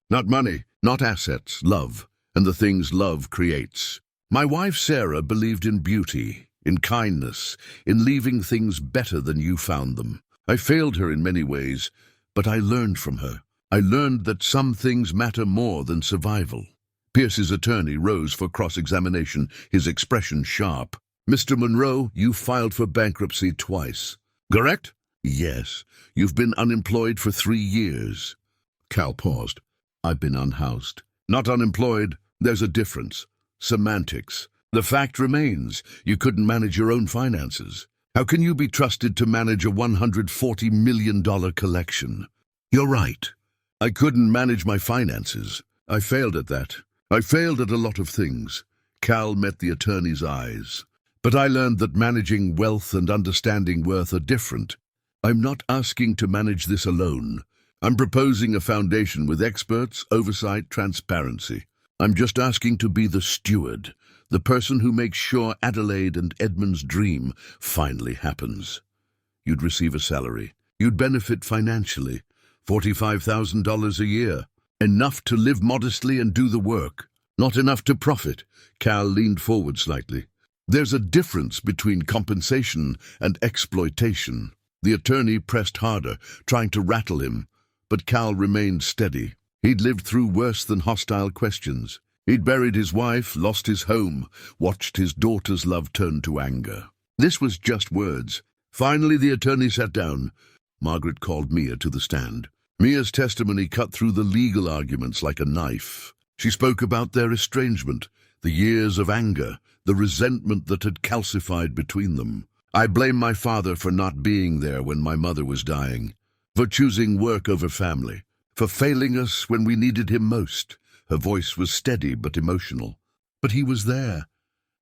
Not money, not assets, love, and the things love creates. My wife Sarah believed in beauty, in kindness, in leaving things better than you found them. I failed her in many ways, but I learned from her. I learned that some things matter more than survival. Pierce's attorney rose for cross-examination, his expression sharp. Mr. Monroe, you filed for bankruptcy twice. Correct? Yes. You've been unemployed for 3 years. Cal paused. I've been unhoused. Not unemployed. There's a difference. Semantics. The fact remains, you couldn't manage your own finances. How can you be trusted to manage a $140 million collection? You're right. I couldn't manage my finances. I failed at that. I failed at a lot of things. Cal met the attorney's eyes. But I learned that managing wealth and understanding worth are different. I'm not asking to manage this alone. I'm proposing a foundation with experts, oversight, transparency. I'm just asking to be the steward, the person who makes sure Adelaide and Edmund's dream finally happens. You'd receive a salary. You'd benefit financially. $45,000 a year. Enough to live modestly and do the work. Not enough to profit. Cal leaned forward slightly. There's a difference between compensation and exploitation. The attorney pressed harder, trying to rattle him, but Cal remained steady. He'd lived through worse than hostile questions. He'd buried his wife, lost his home, watched his daughter's love turn to anger. This was just words. Finally, the attorney sat down. Margaret called Mia to the stand. Mia's testimony cut through the legal arguments like a knife. She spoke about their estrangement, the years of anger, the resentment that had calcified between them. I blame my father for not being there when my mother was dying, for choosing work over family, for failing us when we needed him most. Her voice was steady but emotional. But he was there,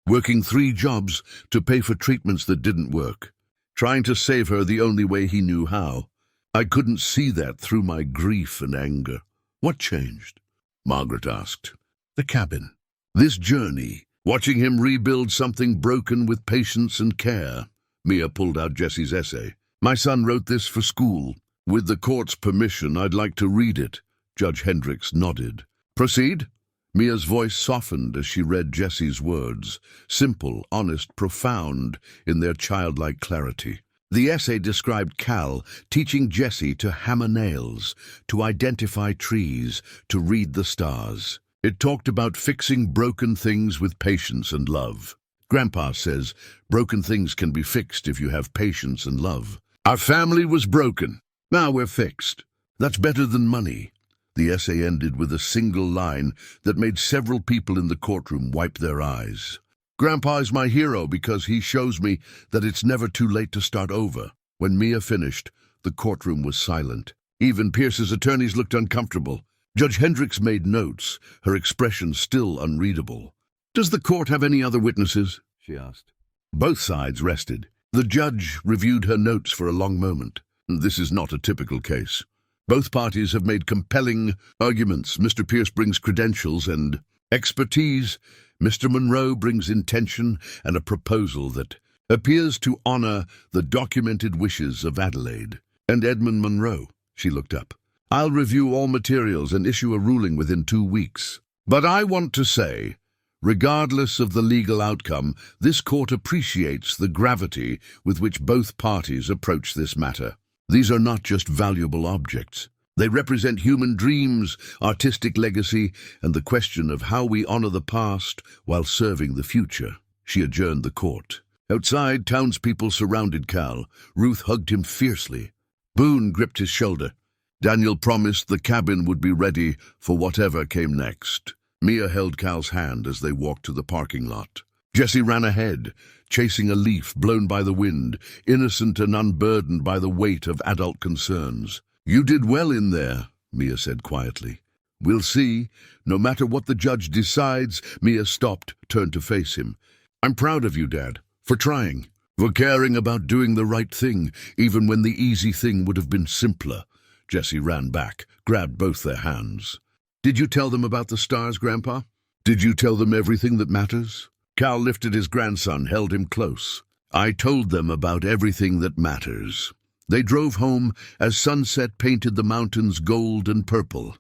working 3 jobs to pay for treatments that didn't work, trying to save her the only way he knew how. I couldn't see that through my grief and anger. What changed? Margaret asked. The cabin. This journey, watching him rebuild something broken with patience and care. Mia pulled out Jesse's essay. My son wrote this for school. With the court's permission, I'd like to read it. Judge Hendricks nodded. Proceed? Mia's voice softened as she read Jesse's words, simple, honest, profound in their childlike clarity. The essay described Cal teaching Jesse to hammer nails, to identify trees, to read the stars. It talked about fixing broken things with patience and love. Grandpa says broken things can be fixed if you have patience and love. Our family was broken. Now we're fixed. That's better than money. The essay ended with a single line that made several people in the courtroom wipe their eyes. Grandpa is my hero because he shows me that it's never too late to start over. When Mia finished, the courtroom was silent. Even Pierce's attorneys looked uncomfortable. Judge Hendricks made notes, her expression still unreadable. Does the court have any other witnesses? She asked. Both sides rested. The judge reviewed her notes for a long moment. This is not a typical case. Both parties have made compelling arguments. Mr. Pierce brings credentials and expertise. Mr. Monroe brings intention and a proposal that appears to honor the documented wishes of Adelaide. And Edmund Monroe, she looked up. I'll review all materials and issue a ruling within 2 weeks. But I want to say, regardless of the legal outcome, this court appreciates the gravity with which both parties approach this matter. These are not just valuable objects. They represent human dreams, artistic legacy, and the question of how we honor the past while serving the future. She adjourned the court. Outside, townspeople surrounded Cal. Ruth hugged him fiercely. Boone gripped his shoulder. Daniel promised the cabin would be ready for whatever came next. Mia held Cal's hand as they walked to the parking lot. Jesse ran ahead, chasing a leaf blown by the wind, innocent and unburdened by the weight of adult concerns. You did well in there, Mia said quietly. We'll see. No matter what the judge decides, Mia stopped, turned to face him. I'm proud of you, Dad, for trying, for caring about doing the right thing, even when the easy thing would have been simpler. Jesse ran back, grabbed both their hands. Did you tell them about the stars, Grandpa? Did you tell them everything that matters? Cal lifted his grandson, held him close. I told them about everything that matters. They drove home as sunset painted the mountains gold and purple.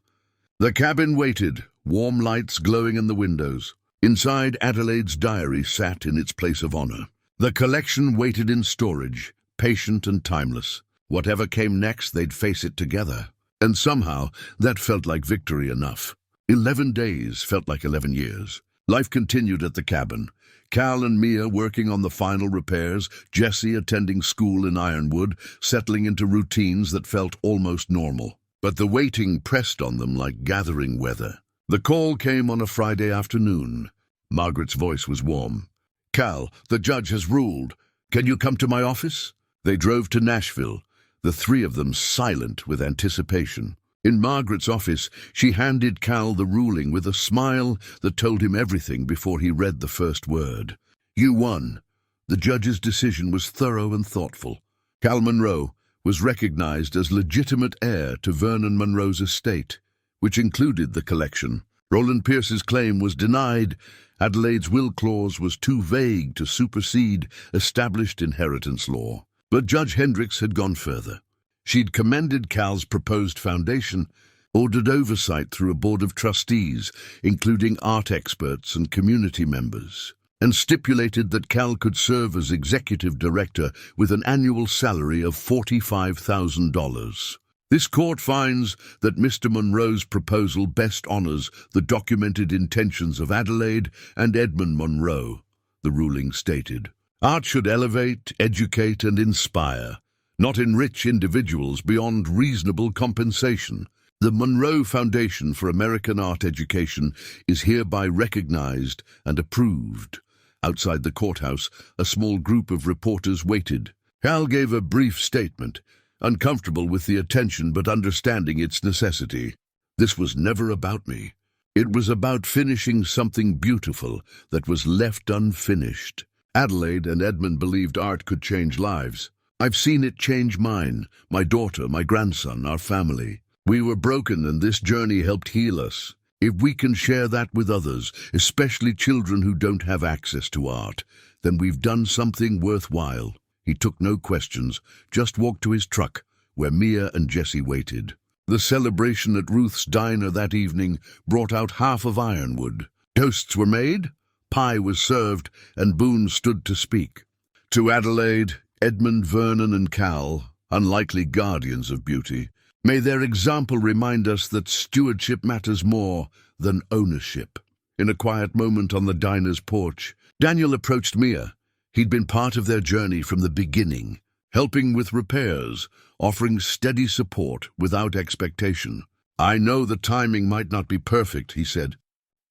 The cabin waited, warm lights glowing in the windows. Inside, Adelaide's diary sat in its place of honor. The collection waited in storage, patient and timeless. Whatever came next, they'd face it together. And somehow, that felt like victory enough. 11 days felt like 11 years. Life continued at the cabin. Cal and Mia working on the final repairs, Jesse attending school in Ironwood, settling into routines that felt almost normal. But the waiting pressed on them like gathering weather. The call came on a Friday afternoon. Margaret's voice was warm. Cal, the judge has ruled. Can you come to my office? They drove to Nashville, the three of them silent with anticipation. In Margaret's office, she handed Cal the ruling with a smile that told him everything before he read the first word. You won. The judge's decision was thorough and thoughtful. Cal Monroe was recognized as legitimate heir to Vernon Monroe's estate, which included the collection. Roland Pierce's claim was denied. Adelaide's will clause was too vague to supersede established inheritance law. But Judge Hendricks had gone further. She'd commended Cal's proposed foundation, ordered oversight through a board of trustees, including art experts and community members, and stipulated that Cal could serve as executive director with an annual salary of $45,000. This court finds that Mr. Monroe's proposal best honors the documented intentions of Adelaide and Edmund Monroe, the ruling stated. Art should elevate, educate, and inspire, not enrich individuals beyond reasonable compensation. The Monroe Foundation for American Art Education is hereby recognized and approved. Outside the courthouse, a small group of reporters waited. Cal gave a brief statement, uncomfortable with the attention but understanding its necessity. This was never about me. It was about finishing something beautiful that was left unfinished. Adelaide and Edmund believed art could change lives. I've seen it change mine, my daughter, my grandson, our family. We were broken and this journey helped heal us. If we can share that with others, especially children who don't have access to art, then we've done something worthwhile. He took no questions, just walked to his truck, where Mia and Jesse waited. The celebration at Ruth's diner that evening brought out half of Ironwood. Toasts were made, pie was served, and Boone stood to speak. To Adelaide, Edmund, Vernon, and Cal, unlikely guardians of beauty, may their example remind us that stewardship matters more than ownership. In a quiet moment on the diner's porch, Daniel approached Mia. He'd been part of their journey from the beginning, helping with repairs, offering steady support without expectation. I know the timing might not be perfect, he said,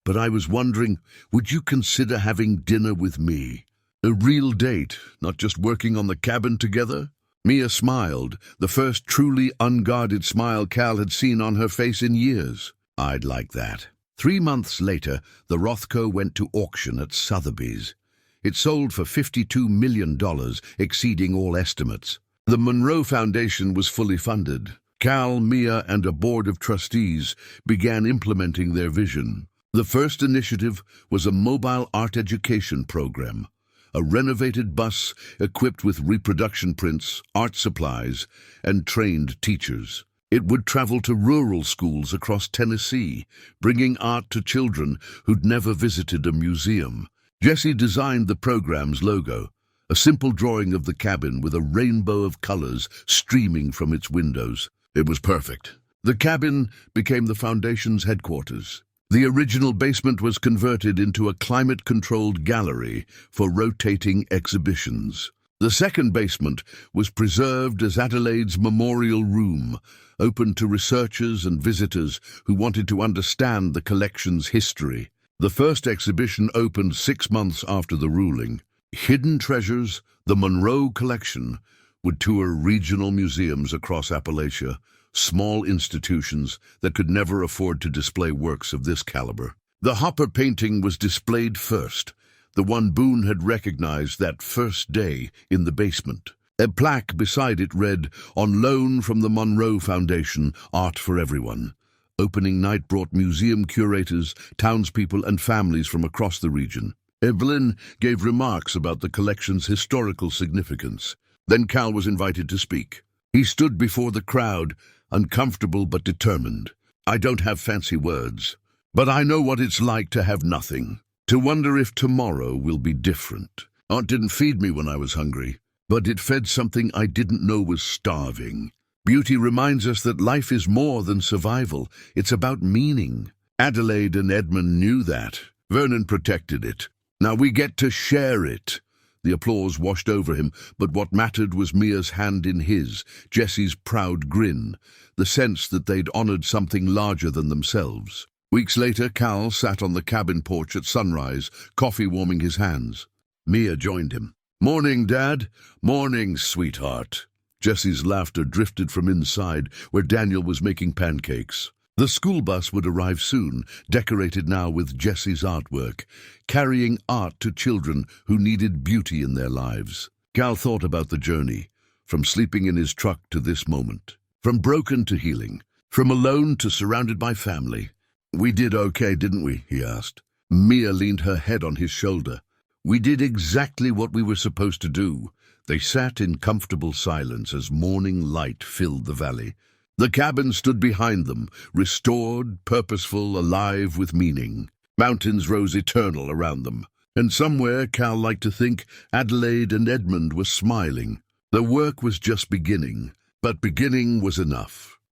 but I was wondering, would you consider having dinner with me? A real date, not just working on the cabin together? Mia smiled, the first truly unguarded smile Cal had seen on her face in years. I'd like that. 3 months later, the Rothko went to auction at Sotheby's. It sold for $52 million, exceeding all estimates. The Monroe Foundation was fully funded. Cal, Mia, and a board of trustees began implementing their vision. The first initiative was a mobile art education program, a renovated bus equipped with reproduction prints, art supplies, and trained teachers. It would travel to rural schools across Tennessee, bringing art to children who'd never visited a museum. Jesse designed the program's logo, a simple drawing of the cabin with a rainbow of colors streaming from its windows. It was perfect. The cabin became the foundation's headquarters. The original basement was converted into a climate-controlled gallery for rotating exhibitions. The second basement was preserved as Adelaide's memorial room, open to researchers and visitors who wanted to understand the collection's history. The first exhibition opened 6 months after the ruling. Hidden Treasures, the Monroe Collection, would tour regional museums across Appalachia, small institutions that could never afford to display works of this caliber. The Hopper painting was displayed first, the one Boone had recognized that first day in the basement. A plaque beside it read, "On loan from the Monroe Foundation, art for everyone." Opening night brought museum curators, townspeople, and families from across the region. Evelyn gave remarks about the collection's historical significance. Then Cal was invited to speak. He stood before the crowd, uncomfortable but determined. "I don't have fancy words, but I know what it's like to have nothing, to wonder if tomorrow will be different. Aunt didn't feed me when I was hungry, but it fed something I didn't know was starving. Beauty reminds us that life is more than survival. It's about meaning. Adelaide and Edmund knew that. Vernon protected it. Now we get to share it." The applause washed over him, but what mattered was Mia's hand in his, Jessie's proud grin, the sense that they'd honored something larger than themselves. Weeks later, Cal sat on the cabin porch at sunrise, coffee warming his hands. Mia joined him. "Morning, Dad. Morning, sweetheart." Jessie's laughter drifted from inside, where Daniel was making pancakes. The school bus would arrive soon, decorated now with Jessie's artwork, carrying art to children who needed beauty in their lives. Cal thought about the journey, from sleeping in his truck to this moment, from broken to healing, from alone to surrounded by family. "We did okay, didn't we?" he asked. Mia leaned her head on his shoulder. "We did exactly what we were supposed to do." They sat in comfortable silence as morning light filled the valley. The cabin stood behind them, restored, purposeful, alive with meaning. Mountains rose eternal around them, and somewhere, Cal liked to think, Adelaide and Edmund were smiling. The work was just beginning, but beginning was enough.